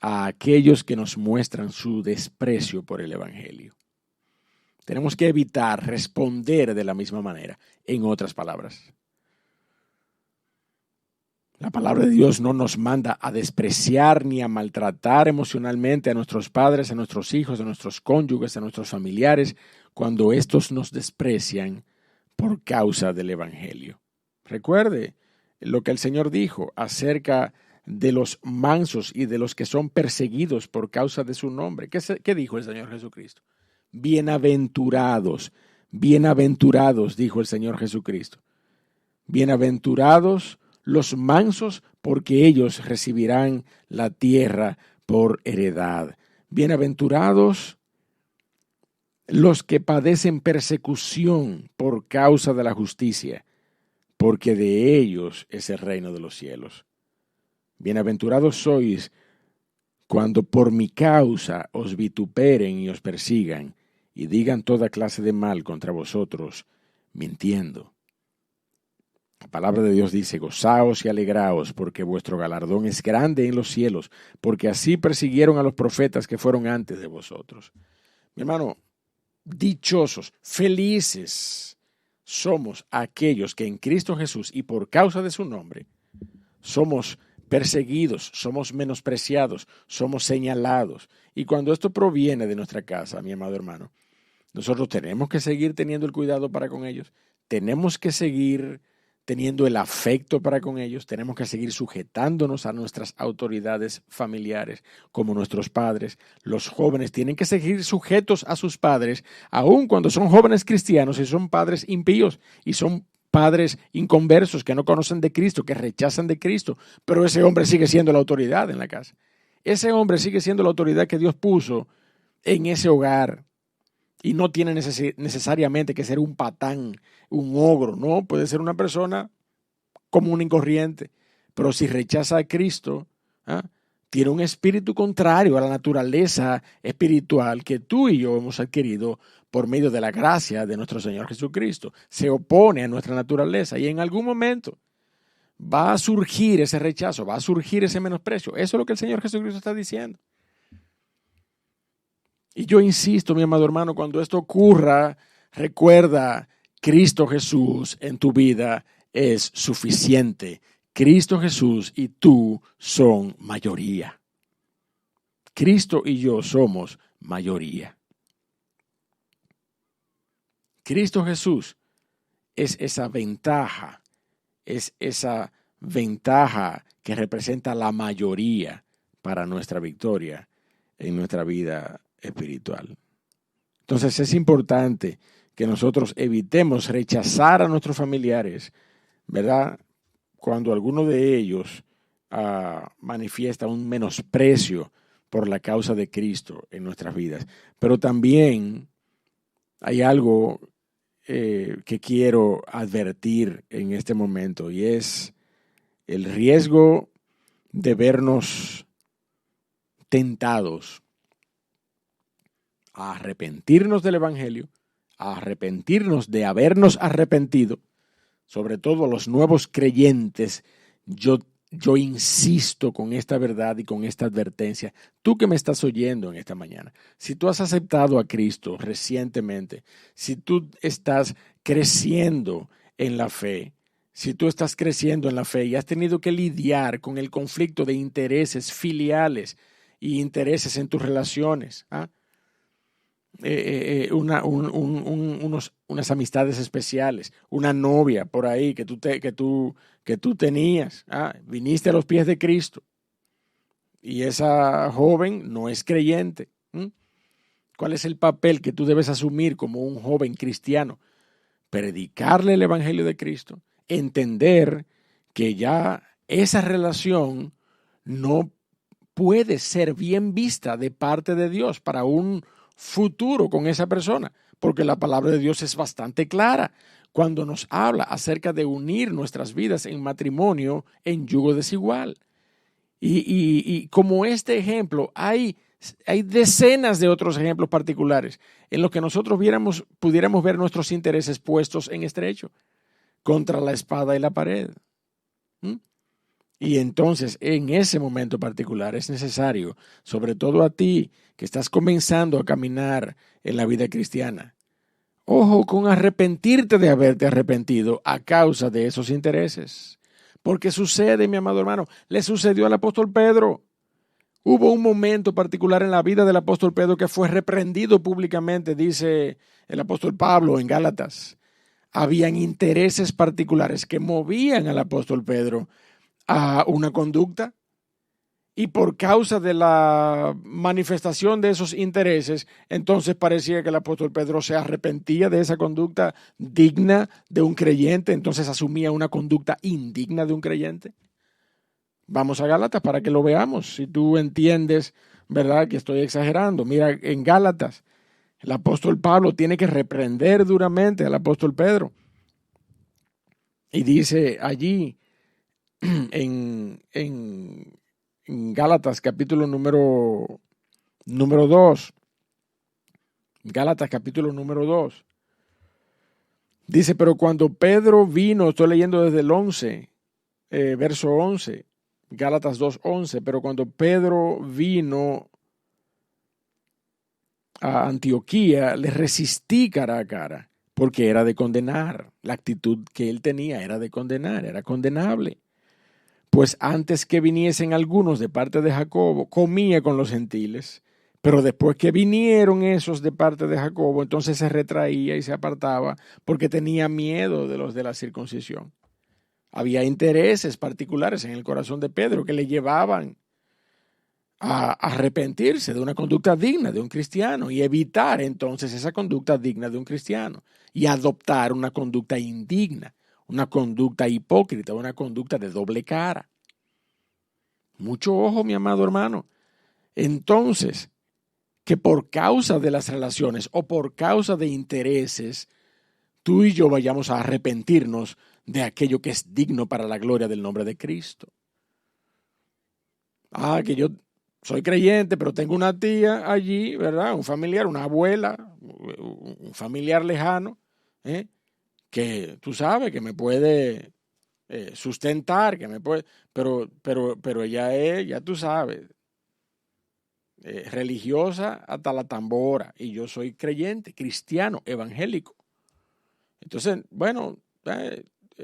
a aquellos que nos muestran su desprecio por el Evangelio. Tenemos que evitar responder de la misma manera, en otras palabras. La palabra de Dios no nos manda a despreciar ni a maltratar emocionalmente a nuestros padres, a nuestros hijos, a nuestros cónyuges, a nuestros familiares, cuando estos nos desprecian por causa del Evangelio. Recuerde lo que el Señor dijo acerca de los mansos y de los que son perseguidos por causa de su nombre. ¿Qué dijo el Señor Jesucristo? Bienaventurados, bienaventurados, dijo el Señor Jesucristo. Bienaventurados los mansos, porque ellos recibirán la tierra por heredad. Bienaventurados los que padecen persecución por causa de la justicia, porque de ellos es el reino de los cielos. Bienaventurados sois cuando por mi causa os vituperen y os persigan, y digan toda clase de mal contra vosotros, mintiendo. La palabra de Dios dice, gozaos y alegraos, porque vuestro galardón es grande en los cielos, porque así persiguieron a los profetas que fueron antes de vosotros. Mi hermano, dichosos, felices somos aquellos que en Cristo Jesús y por causa de su nombre somos perseguidos, somos menospreciados, somos señalados. Y cuando esto proviene de nuestra casa, mi amado hermano, nosotros tenemos que seguir teniendo el cuidado para con ellos, tenemos que seguir teniendo el afecto para con ellos, tenemos que seguir sujetándonos a nuestras autoridades familiares como nuestros padres. Los jóvenes tienen que seguir sujetos a sus padres, aun cuando son jóvenes cristianos y son padres impíos y son padres inconversos que no conocen de Cristo, que rechazan de Cristo, pero ese hombre sigue siendo la autoridad en la casa. Ese hombre sigue siendo la autoridad que Dios puso en ese hogar. Y no tiene necesariamente que ser un patán, un ogro, no, puede ser una persona común y corriente, pero si rechaza a Cristo, tiene un espíritu contrario a la naturaleza espiritual que tú y yo hemos adquirido por medio de la gracia de nuestro Señor Jesucristo. Se opone a nuestra naturaleza y en algún momento va a surgir ese rechazo, va a surgir ese menosprecio. Eso es lo que el Señor Jesucristo está diciendo. Y yo insisto, mi amado hermano, cuando esto ocurra, recuerda, Cristo Jesús en tu vida es suficiente. Cristo Jesús y tú son mayoría. Cristo y yo somos mayoría. Cristo Jesús es esa ventaja que representa la mayoría para nuestra victoria en nuestra vida espiritual. Entonces es importante que nosotros evitemos rechazar a nuestros familiares, ¿verdad? Cuando alguno de ellos manifiesta un menosprecio por la causa de Cristo en nuestras vidas. Pero también hay algo que quiero advertir en este momento y es el riesgo de vernos tentados a arrepentirnos del Evangelio, a arrepentirnos de habernos arrepentido, sobre todo los nuevos creyentes. Yo insisto con esta verdad y con esta advertencia. Tú que me estás oyendo en esta mañana, si tú has aceptado a Cristo recientemente, si tú estás creciendo en la fe, si tú estás creciendo en la fe y has tenido que lidiar con el conflicto de intereses filiales y intereses en tus relaciones, unas amistades especiales, una novia por ahí que tú tenías, viniste a los pies de Cristo y esa joven no es creyente. ¿Cuál es el papel que tú debes asumir como un joven cristiano? Predicarle el Evangelio de Cristo, entender que ya esa relación no puede ser bien vista de parte de Dios para un futuro con esa persona, porque la palabra de Dios es bastante clara cuando nos habla acerca de unir nuestras vidas en matrimonio en yugo desigual. Y como este ejemplo, hay decenas de otros ejemplos particulares en los que nosotros pudiéramos ver nuestros intereses puestos en estrecho contra la espada y la pared. ¿Mm? Y entonces, en ese momento particular, es necesario, sobre todo a ti que estás comenzando a caminar en la vida cristiana, ojo con arrepentirte de haberte arrepentido a causa de esos intereses. Porque sucede, mi amado hermano, le sucedió al apóstol Pedro. Hubo un momento particular en la vida del apóstol Pedro que fue reprendido públicamente, dice el apóstol Pablo en Gálatas. Habían intereses particulares que movían al apóstol Pedro a una conducta, y por causa de la manifestación de esos intereses, entonces parecía que el apóstol Pedro se arrepentía de esa conducta digna de un creyente, entonces asumía una conducta indigna de un creyente. Vamos a Gálatas para que lo veamos, si tú entiendes, ¿verdad?, que estoy exagerando. Mira, en Gálatas, el apóstol Pablo tiene que reprender duramente al apóstol Pedro. Y dice allí, en Gálatas capítulo número 2, Gálatas capítulo número 2, dice, pero cuando Pedro vino, estoy leyendo desde el 11, verso 11, Gálatas 2:11, pero cuando Pedro vino a Antioquía, le resistí cara a cara, porque era de condenar. La actitud que él tenía era de condenar, era condenable. Pues antes que viniesen algunos de parte de Jacobo, comía con los gentiles, pero después que vinieron esos de parte de Jacobo, entonces se retraía y se apartaba porque tenía miedo de los de la circuncisión. Había intereses particulares en el corazón de Pedro que le llevaban a arrepentirse de una conducta digna de un cristiano y evitar entonces esa conducta digna de un cristiano y adoptar una conducta indigna, una conducta hipócrita, una conducta de doble cara. Mucho ojo, mi amado hermano. Entonces, que por causa de las relaciones o por causa de intereses, tú y yo vayamos a arrepentirnos de aquello que es digno para la gloria del nombre de Cristo. Que yo soy creyente, pero tengo una tía allí, ¿verdad? Un familiar, una abuela, un familiar lejano, que tú sabes que me puede sustentar, que me puede, pero ella es, ya tú sabes, religiosa hasta la tambora, y yo soy creyente, cristiano, evangélico. Entonces, bueno,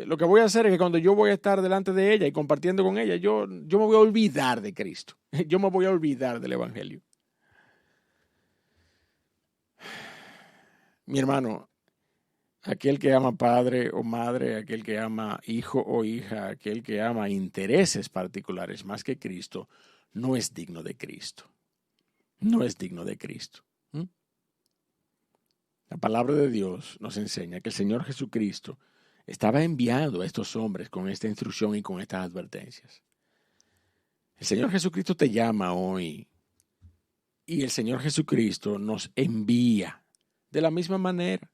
lo que voy a hacer es que cuando yo voy a estar delante de ella y compartiendo con ella, yo me voy a olvidar de Cristo, yo me voy a olvidar del evangelio. Mi hermano, aquel que ama padre o madre, aquel que ama hijo o hija, aquel que ama intereses particulares más que Cristo, no es digno de Cristo. No es digno de Cristo. La palabra de Dios nos enseña que el Señor Jesucristo estaba enviando a estos hombres con esta instrucción y con estas advertencias. El Señor Jesucristo te llama hoy y el Señor Jesucristo nos envía de la misma manera,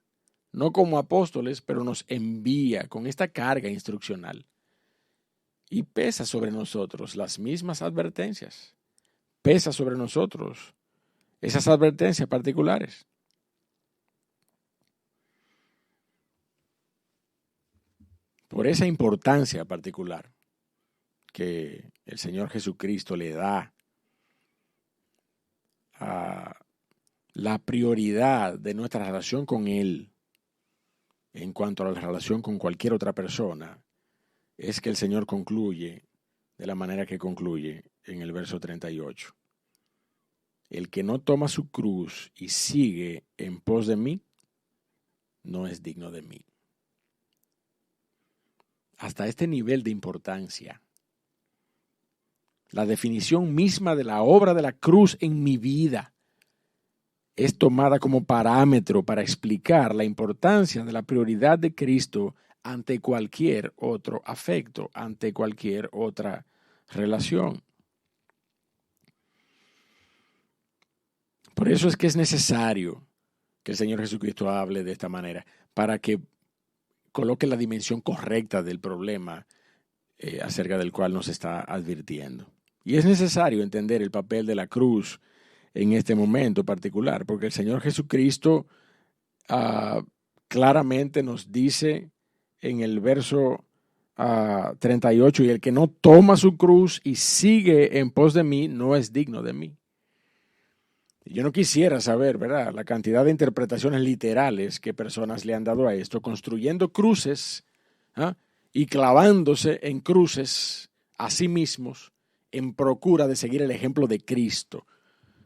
no como apóstoles, pero nos envía con esta carga instruccional y pesa sobre nosotros las mismas advertencias, pesa sobre nosotros esas advertencias particulares. Por esa importancia particular que el Señor Jesucristo le da a la prioridad de nuestra relación con Él en cuanto a la relación con cualquier otra persona, es que el Señor concluye de la manera que concluye en el verso 38. El que no toma su cruz y sigue en pos de mí, no es digno de mí. Hasta este nivel de importancia, la definición misma de la obra de la cruz en mi vida es tomada como parámetro para explicar la importancia de la prioridad de Cristo ante cualquier otro afecto, ante cualquier otra relación. Por eso es que es necesario que el Señor Jesucristo hable de esta manera, para que coloque la dimensión correcta del problema acerca del cual nos está advirtiendo. Y es necesario entender el papel de la cruz en este momento particular, porque el Señor Jesucristo claramente nos dice en el verso 38, y el que no toma su cruz y sigue en pos de mí, no es digno de mí. Yo no quisiera saber, ¿verdad?, la cantidad de interpretaciones literales que personas le han dado a esto, construyendo cruces y clavándose en cruces a sí mismos en procura de seguir el ejemplo de Cristo.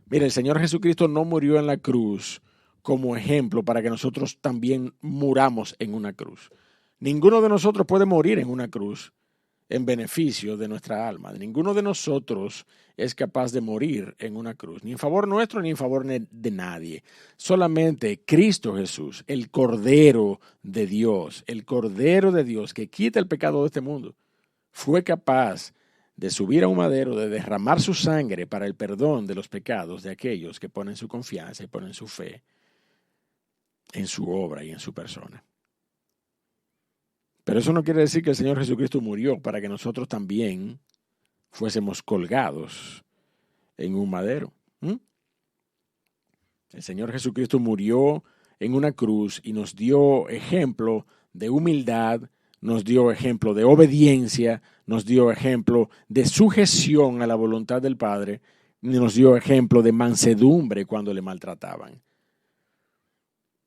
Mira, el Señor Jesucristo no murió en la cruz como ejemplo para que nosotros también muramos en una cruz. Ninguno de nosotros puede morir en una cruz en beneficio de nuestra alma. Ninguno de nosotros es capaz de morir en una cruz, ni en favor nuestro ni en favor de nadie. Solamente Cristo Jesús, el Cordero de Dios, que quita el pecado de este mundo, fue capaz de subir a un madero, de derramar su sangre para el perdón de los pecados de aquellos que ponen su confianza y ponen su fe en su obra y en su persona. Pero eso no quiere decir que el Señor Jesucristo murió para que nosotros también fuésemos colgados en un madero. El Señor Jesucristo murió en una cruz y nos dio ejemplo de humildad, nos dio ejemplo de obediencia, nos dio ejemplo de sujeción a la voluntad del Padre, y nos dio ejemplo de mansedumbre cuando le maltrataban.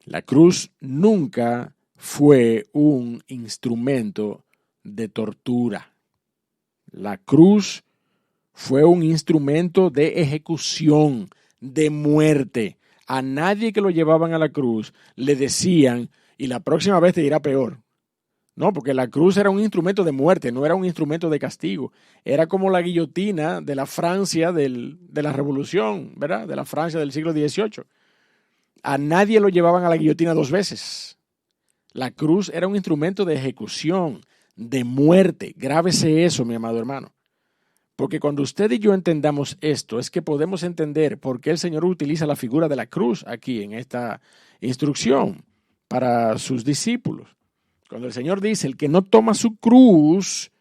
La cruz nunca fue un instrumento de tortura. La cruz fue un instrumento de ejecución, de muerte. A nadie que lo llevaban a la cruz le decían, y la próxima vez te irá peor. No, porque la cruz era un instrumento de muerte, no era un instrumento de castigo. Era como la guillotina de la Francia de la Revolución, ¿verdad? De la Francia del siglo XVIII. A nadie lo llevaban a la guillotina 2 veces. La cruz era un instrumento de ejecución, de muerte. Grábese eso, mi amado hermano. Porque cuando usted y yo entendamos esto, es que podemos entender por qué el Señor utiliza la figura de la cruz aquí en esta instrucción para sus discípulos. Cuando el Señor dice, el que no toma su cruz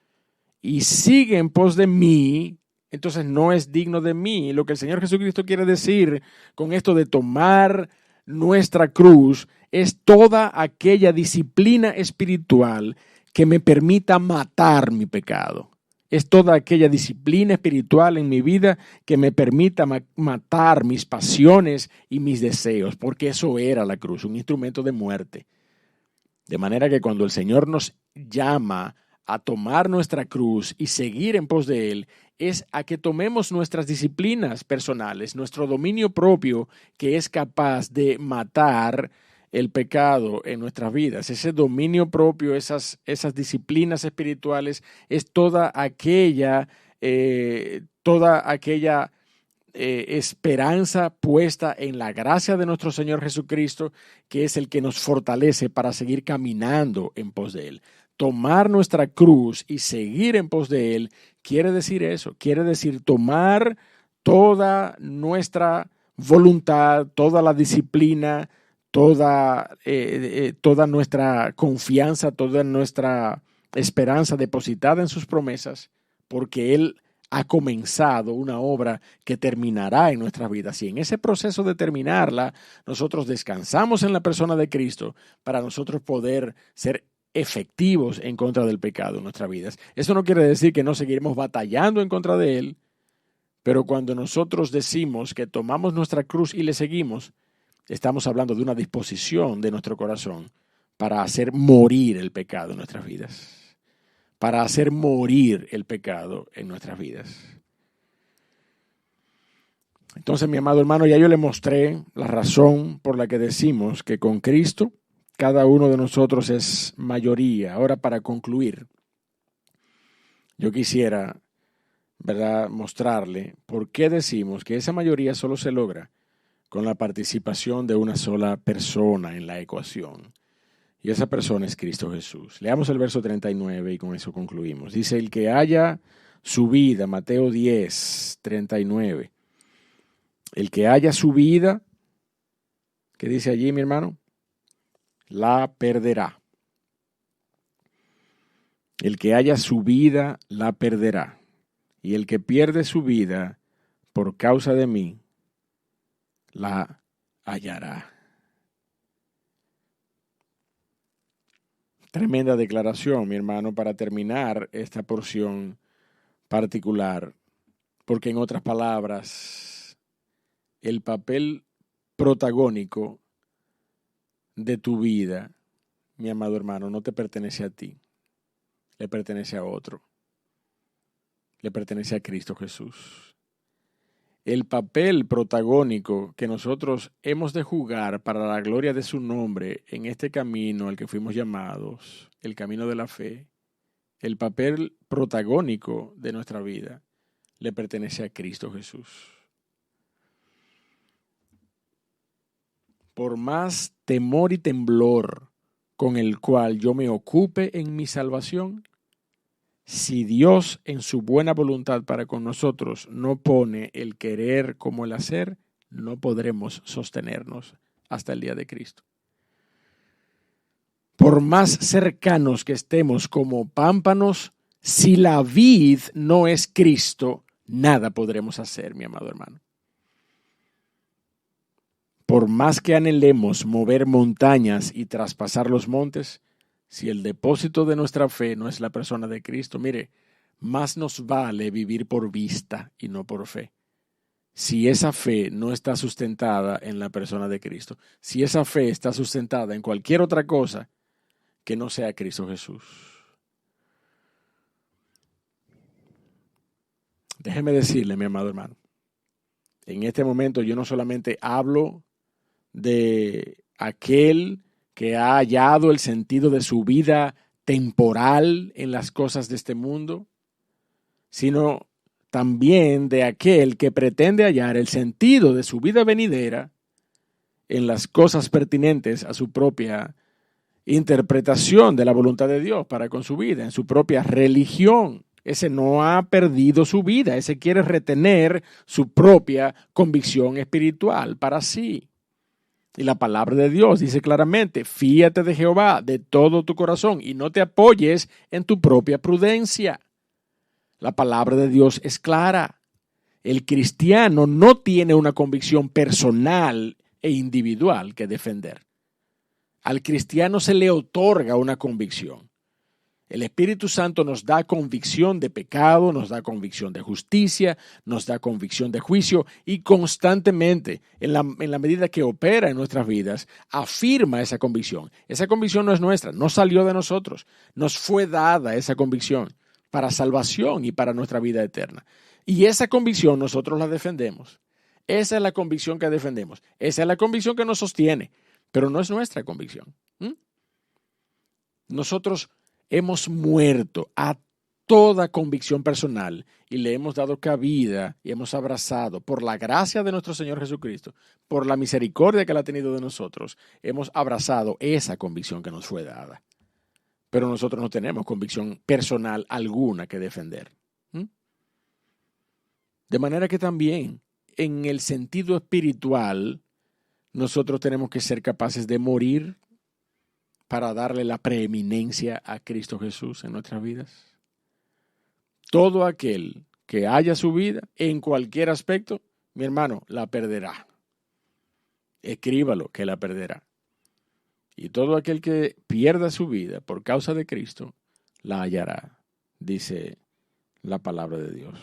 y sigue en pos de mí, entonces no es digno de mí. Lo que el Señor Jesucristo quiere decir con esto de tomar nuestra cruz es toda aquella disciplina espiritual que me permita matar mi pecado. Es toda aquella disciplina espiritual en mi vida que me permita matar mis pasiones y mis deseos, porque eso era la cruz, un instrumento de muerte. De manera que cuando el Señor nos llama a tomar nuestra cruz y seguir en pos de Él, es a que tomemos nuestras disciplinas personales, nuestro dominio propio que es capaz de matar el pecado en nuestras vidas. Ese dominio propio, esas disciplinas espirituales, es toda aquella esperanza puesta en la gracia de nuestro Señor Jesucristo, que es el que nos fortalece para seguir caminando en pos de Él. Tomar nuestra cruz y seguir en pos de Él quiere decir eso, quiere decir tomar toda nuestra voluntad, toda la disciplina, toda nuestra confianza, toda nuestra esperanza depositada en sus promesas, porque Él ha comenzado una obra que terminará en nuestras vidas. Y en ese proceso de terminarla, nosotros descansamos en la persona de Cristo para nosotros poder ser efectivos en contra del pecado en nuestras vidas. Eso no quiere decir que no seguiremos batallando en contra de él, pero cuando nosotros decimos que tomamos nuestra cruz y le seguimos, estamos hablando de una disposición de nuestro corazón para hacer morir el pecado en nuestras vidas. Para hacer morir el pecado en nuestras vidas. Entonces, mi amado hermano, ya yo le mostré la razón por la que decimos que con Cristo cada uno de nosotros es mayoría. Ahora, para concluir, yo quisiera, ¿verdad?, mostrarle por qué decimos que esa mayoría solo se logra con la participación de una sola persona en la ecuación. Y esa persona es Cristo Jesús. Leamos el verso 39 y con eso concluimos. Dice, el que haya su vida, Mateo 10, 39. El que haya su vida, ¿qué dice allí, mi hermano? La perderá. El que haya su vida, la perderá. Y el que pierde su vida por causa de mí, la hallará. Tremenda declaración, mi hermano, para terminar esta porción particular, porque en otras palabras, el papel protagónico de tu vida, mi amado hermano, no te pertenece a ti, le pertenece a otro, le pertenece a Cristo Jesús. El papel protagónico que nosotros hemos de jugar para la gloria de su nombre en este camino al que fuimos llamados, el camino de la fe, el papel protagónico de nuestra vida le pertenece a Cristo Jesús. Por más temor y temblor con el cual yo me ocupe en mi salvación, si Dios en su buena voluntad para con nosotros no pone el querer como el hacer, no podremos sostenernos hasta el día de Cristo. Por más cercanos que estemos como pámpanos, si la vid no es Cristo, nada podremos hacer, mi amado hermano. Por más que anhelemos mover montañas y traspasar los montes, si el depósito de nuestra fe no es la persona de Cristo, mire, más nos vale vivir por vista y no por fe. Si esa fe no está sustentada en la persona de Cristo, si esa fe está sustentada en cualquier otra cosa que no sea Cristo Jesús. Déjeme decirle, mi amado hermano, en este momento yo no solamente hablo de aquel que ha hallado el sentido de su vida temporal en las cosas de este mundo, sino también de aquel que pretende hallar el sentido de su vida venidera en las cosas pertinentes a su propia interpretación de la voluntad de Dios para con su vida, en su propia religión. Ese no ha perdido su vida, ese quiere retener su propia convicción espiritual para sí. Y la palabra de Dios dice claramente, fíate de Jehová de todo tu corazón y no te apoyes en tu propia prudencia. La palabra de Dios es clara. El cristiano no tiene una convicción personal e individual que defender. Al cristiano se le otorga una convicción. El Espíritu Santo nos da convicción de pecado, nos da convicción de justicia, nos da convicción de juicio y constantemente, en la medida que opera en nuestras vidas, afirma esa convicción. Esa convicción no es nuestra, no salió de nosotros, nos fue dada esa convicción para salvación y para nuestra vida eterna. Y esa convicción nosotros la defendemos. Esa es la convicción que defendemos. Esa es la convicción que nos sostiene, pero no es nuestra convicción. Nosotros hemos muerto a toda convicción personal y le hemos dado cabida y hemos abrazado por la gracia de nuestro Señor Jesucristo, por la misericordia que Él ha tenido de nosotros, hemos abrazado esa convicción que nos fue dada. Pero nosotros no tenemos convicción personal alguna que defender. De manera que también en el sentido espiritual nosotros tenemos que ser capaces de morir para darle la preeminencia a Cristo Jesús en nuestras vidas. Todo aquel que haya su vida en cualquier aspecto, mi hermano, la perderá. Escríbalo que la perderá. Y todo aquel que pierda su vida por causa de Cristo, la hallará, dice la palabra de Dios.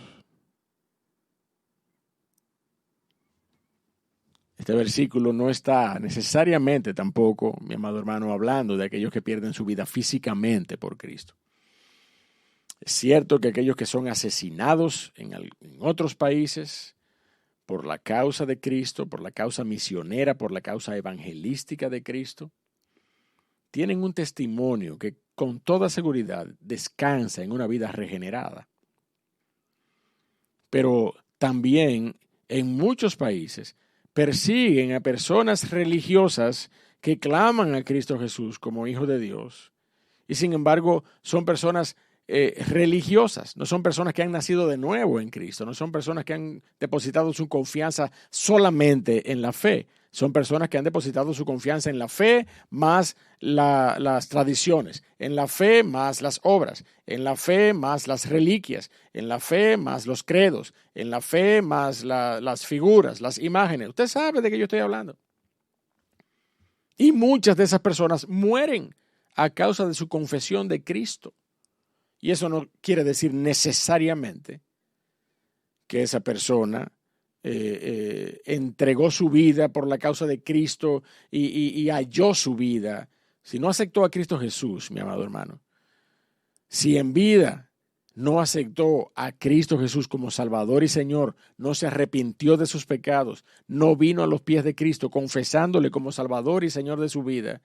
Este versículo no está necesariamente tampoco, mi amado hermano, hablando de aquellos que pierden su vida físicamente por Cristo. Es cierto que aquellos que son asesinados en otros países por la causa de Cristo, por la causa misionera, por la causa evangelística de Cristo, tienen un testimonio que con toda seguridad descansa en una vida regenerada. Pero también en muchos países persiguen a personas religiosas que claman a Cristo Jesús como Hijo de Dios. Y sin embargo, son personas religiosas, no son personas que han nacido de nuevo en Cristo, no son personas que han depositado su confianza solamente en la fe. Son personas que han depositado su confianza en la fe más las tradiciones, en la fe más las obras, en la fe más las reliquias, en la fe más los credos, en la fe más las figuras, las imágenes. Usted sabe de qué yo estoy hablando. Y muchas de esas personas mueren a causa de su confesión de Cristo. Y eso no quiere decir necesariamente que esa persona entregó su vida por la causa de Cristo y halló su vida. Si no aceptó a Cristo Jesús, mi amado hermano, si en vida no aceptó a Cristo Jesús como Salvador y Señor, no se arrepintió de sus pecados, no vino a los pies de Cristo confesándole como Salvador y Señor de su vida,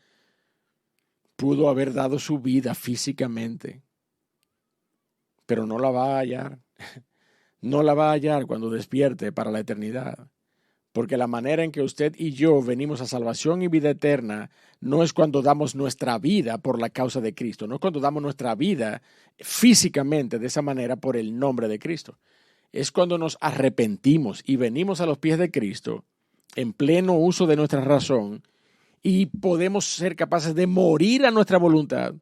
pudo haber dado su vida físicamente, pero no la va a hallar. No la va a hallar cuando despierte para la eternidad. Porque la manera en que usted y yo venimos a salvación y vida eterna no es cuando damos nuestra vida por la causa de Cristo, no es cuando damos nuestra vida físicamente de esa manera por el nombre de Cristo. Es cuando nos arrepentimos y venimos a los pies de Cristo en pleno uso de nuestra razón y podemos ser capaces de morir a nuestra voluntad,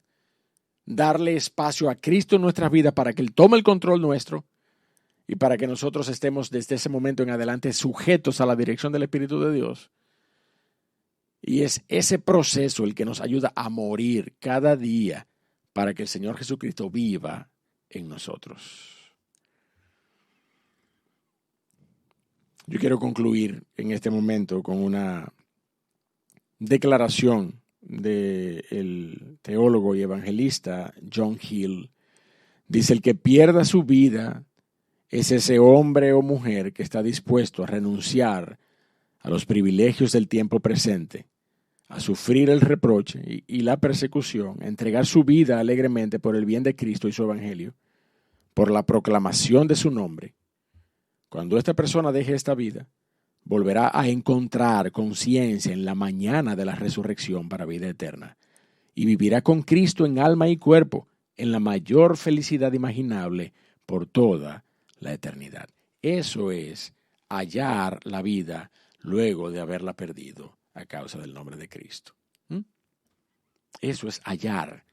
darle espacio a Cristo en nuestras vidas para que Él tome el control nuestro y para que nosotros estemos desde ese momento en adelante sujetos a la dirección del Espíritu de Dios. Y es ese proceso el que nos ayuda a morir cada día para que el Señor Jesucristo viva en nosotros. Yo quiero concluir en este momento con una declaración del teólogo y evangelista John Hill. Dice: el que pierda su vida es ese hombre o mujer que está dispuesto a renunciar a los privilegios del tiempo presente, a sufrir el reproche y la persecución, a entregar su vida alegremente por el bien de Cristo y su evangelio, por la proclamación de su nombre. Cuando esta persona deje esta vida, volverá a encontrar conciencia en la mañana de la resurrección para vida eterna y vivirá con Cristo en alma y cuerpo en la mayor felicidad imaginable por toda la eternidad. Eso es hallar la vida luego de haberla perdido a causa del nombre de Cristo. Eso es hallar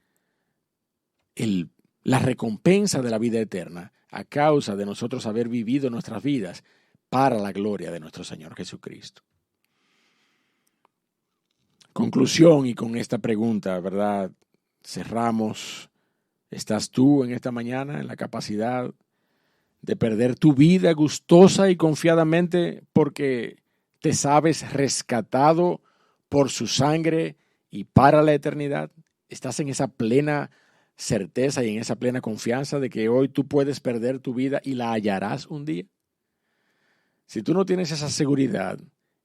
la recompensa de la vida eterna a causa de nosotros haber vivido nuestras vidas para la gloria de nuestro Señor Jesucristo. Conclusión, y con esta pregunta, ¿verdad? Cerramos. ¿Estás tú en esta mañana en la capacidad de perder tu vida gustosa y confiadamente porque te sabes rescatado por su sangre y para la eternidad? ¿Estás en esa plena certeza y en esa plena confianza de que hoy tú puedes perder tu vida y la hallarás un día? Si tú no tienes esa seguridad,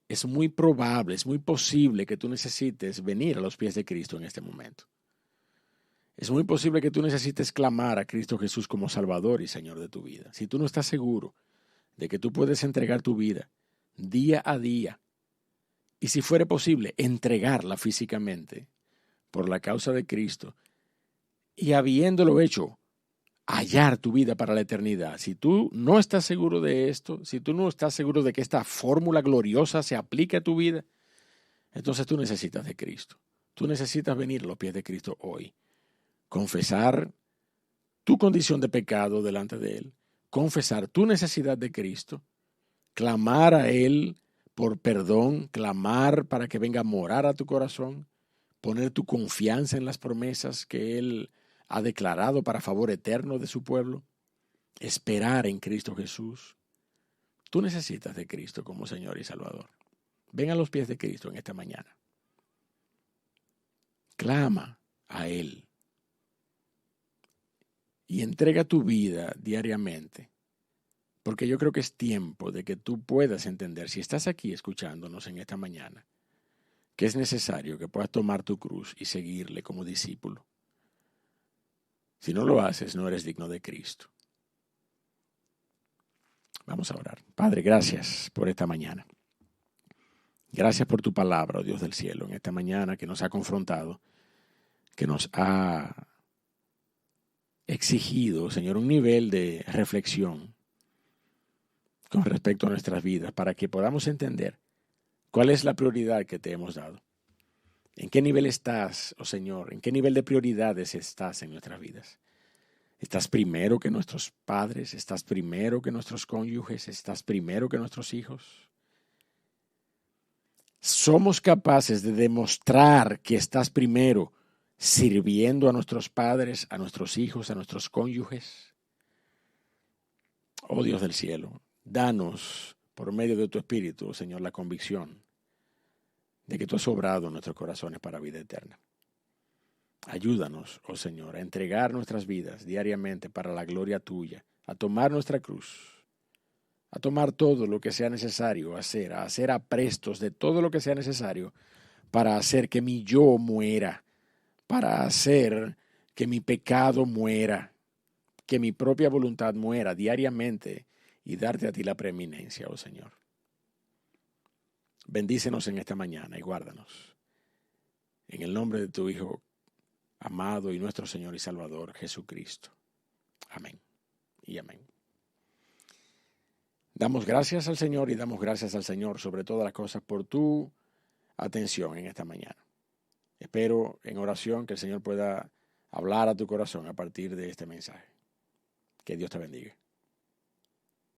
es muy probable, es muy posible que tú necesites venir a los pies de Cristo en este momento. Es muy posible que tú necesites clamar a Cristo Jesús como Salvador y Señor de tu vida. Si tú no estás seguro de que tú puedes entregar tu vida día a día, y si fuera posible, entregarla físicamente por la causa de Cristo, y habiéndolo hecho, hallar tu vida para la eternidad. Si tú no estás seguro de esto, si tú no estás seguro de que esta fórmula gloriosa se aplique a tu vida, entonces tú necesitas de Cristo. Tú necesitas venir a los pies de Cristo hoy. Confesar tu condición de pecado delante de Él, confesar tu necesidad de Cristo, clamar a Él por perdón, clamar para que venga a morar a tu corazón, poner tu confianza en las promesas que Él ha declarado para favor eterno de su pueblo, esperar en Cristo Jesús. Tú necesitas de Cristo como Señor y Salvador. Ven a los pies de Cristo en esta mañana. Clama a Él. Y entrega tu vida diariamente, porque yo creo que es tiempo de que tú puedas entender, si estás aquí escuchándonos en esta mañana, que es necesario que puedas tomar tu cruz y seguirle como discípulo. Si no lo haces, no eres digno de Cristo. Vamos a orar. Padre, gracias por esta mañana. Gracias por tu palabra, oh Dios del cielo, en esta mañana que nos ha confrontado, que nos ha exigido, Señor, un nivel de reflexión con respecto a nuestras vidas para que podamos entender cuál es la prioridad que te hemos dado. ¿En qué nivel estás, oh Señor? ¿En qué nivel de prioridades estás en nuestras vidas? ¿Estás primero que nuestros padres? ¿Estás primero que nuestros cónyuges? ¿Estás primero que nuestros hijos? ¿Somos capaces de demostrar que estás primero sirviendo a nuestros padres, a nuestros hijos, a nuestros cónyuges? Oh Dios del cielo, danos por medio de tu Espíritu, Señor, la convicción de que tú has obrado en nuestros corazones para vida eterna. Ayúdanos, oh Señor, a entregar nuestras vidas diariamente para la gloria tuya, a tomar nuestra cruz, a tomar todo lo que sea necesario hacer, a hacer aprestos de todo lo que sea necesario para hacer que mi yo muera, para hacer que mi pecado muera, que mi propia voluntad muera diariamente y darte a ti la preeminencia, oh Señor. Bendícenos en esta mañana y guárdanos. En el nombre de tu Hijo amado y nuestro Señor y Salvador, Jesucristo. Amén y amén. Damos gracias al Señor y damos gracias al Señor sobre todas las cosas por tu atención en esta mañana. Espero en oración que el Señor pueda hablar a tu corazón a partir de este mensaje. Que Dios te bendiga.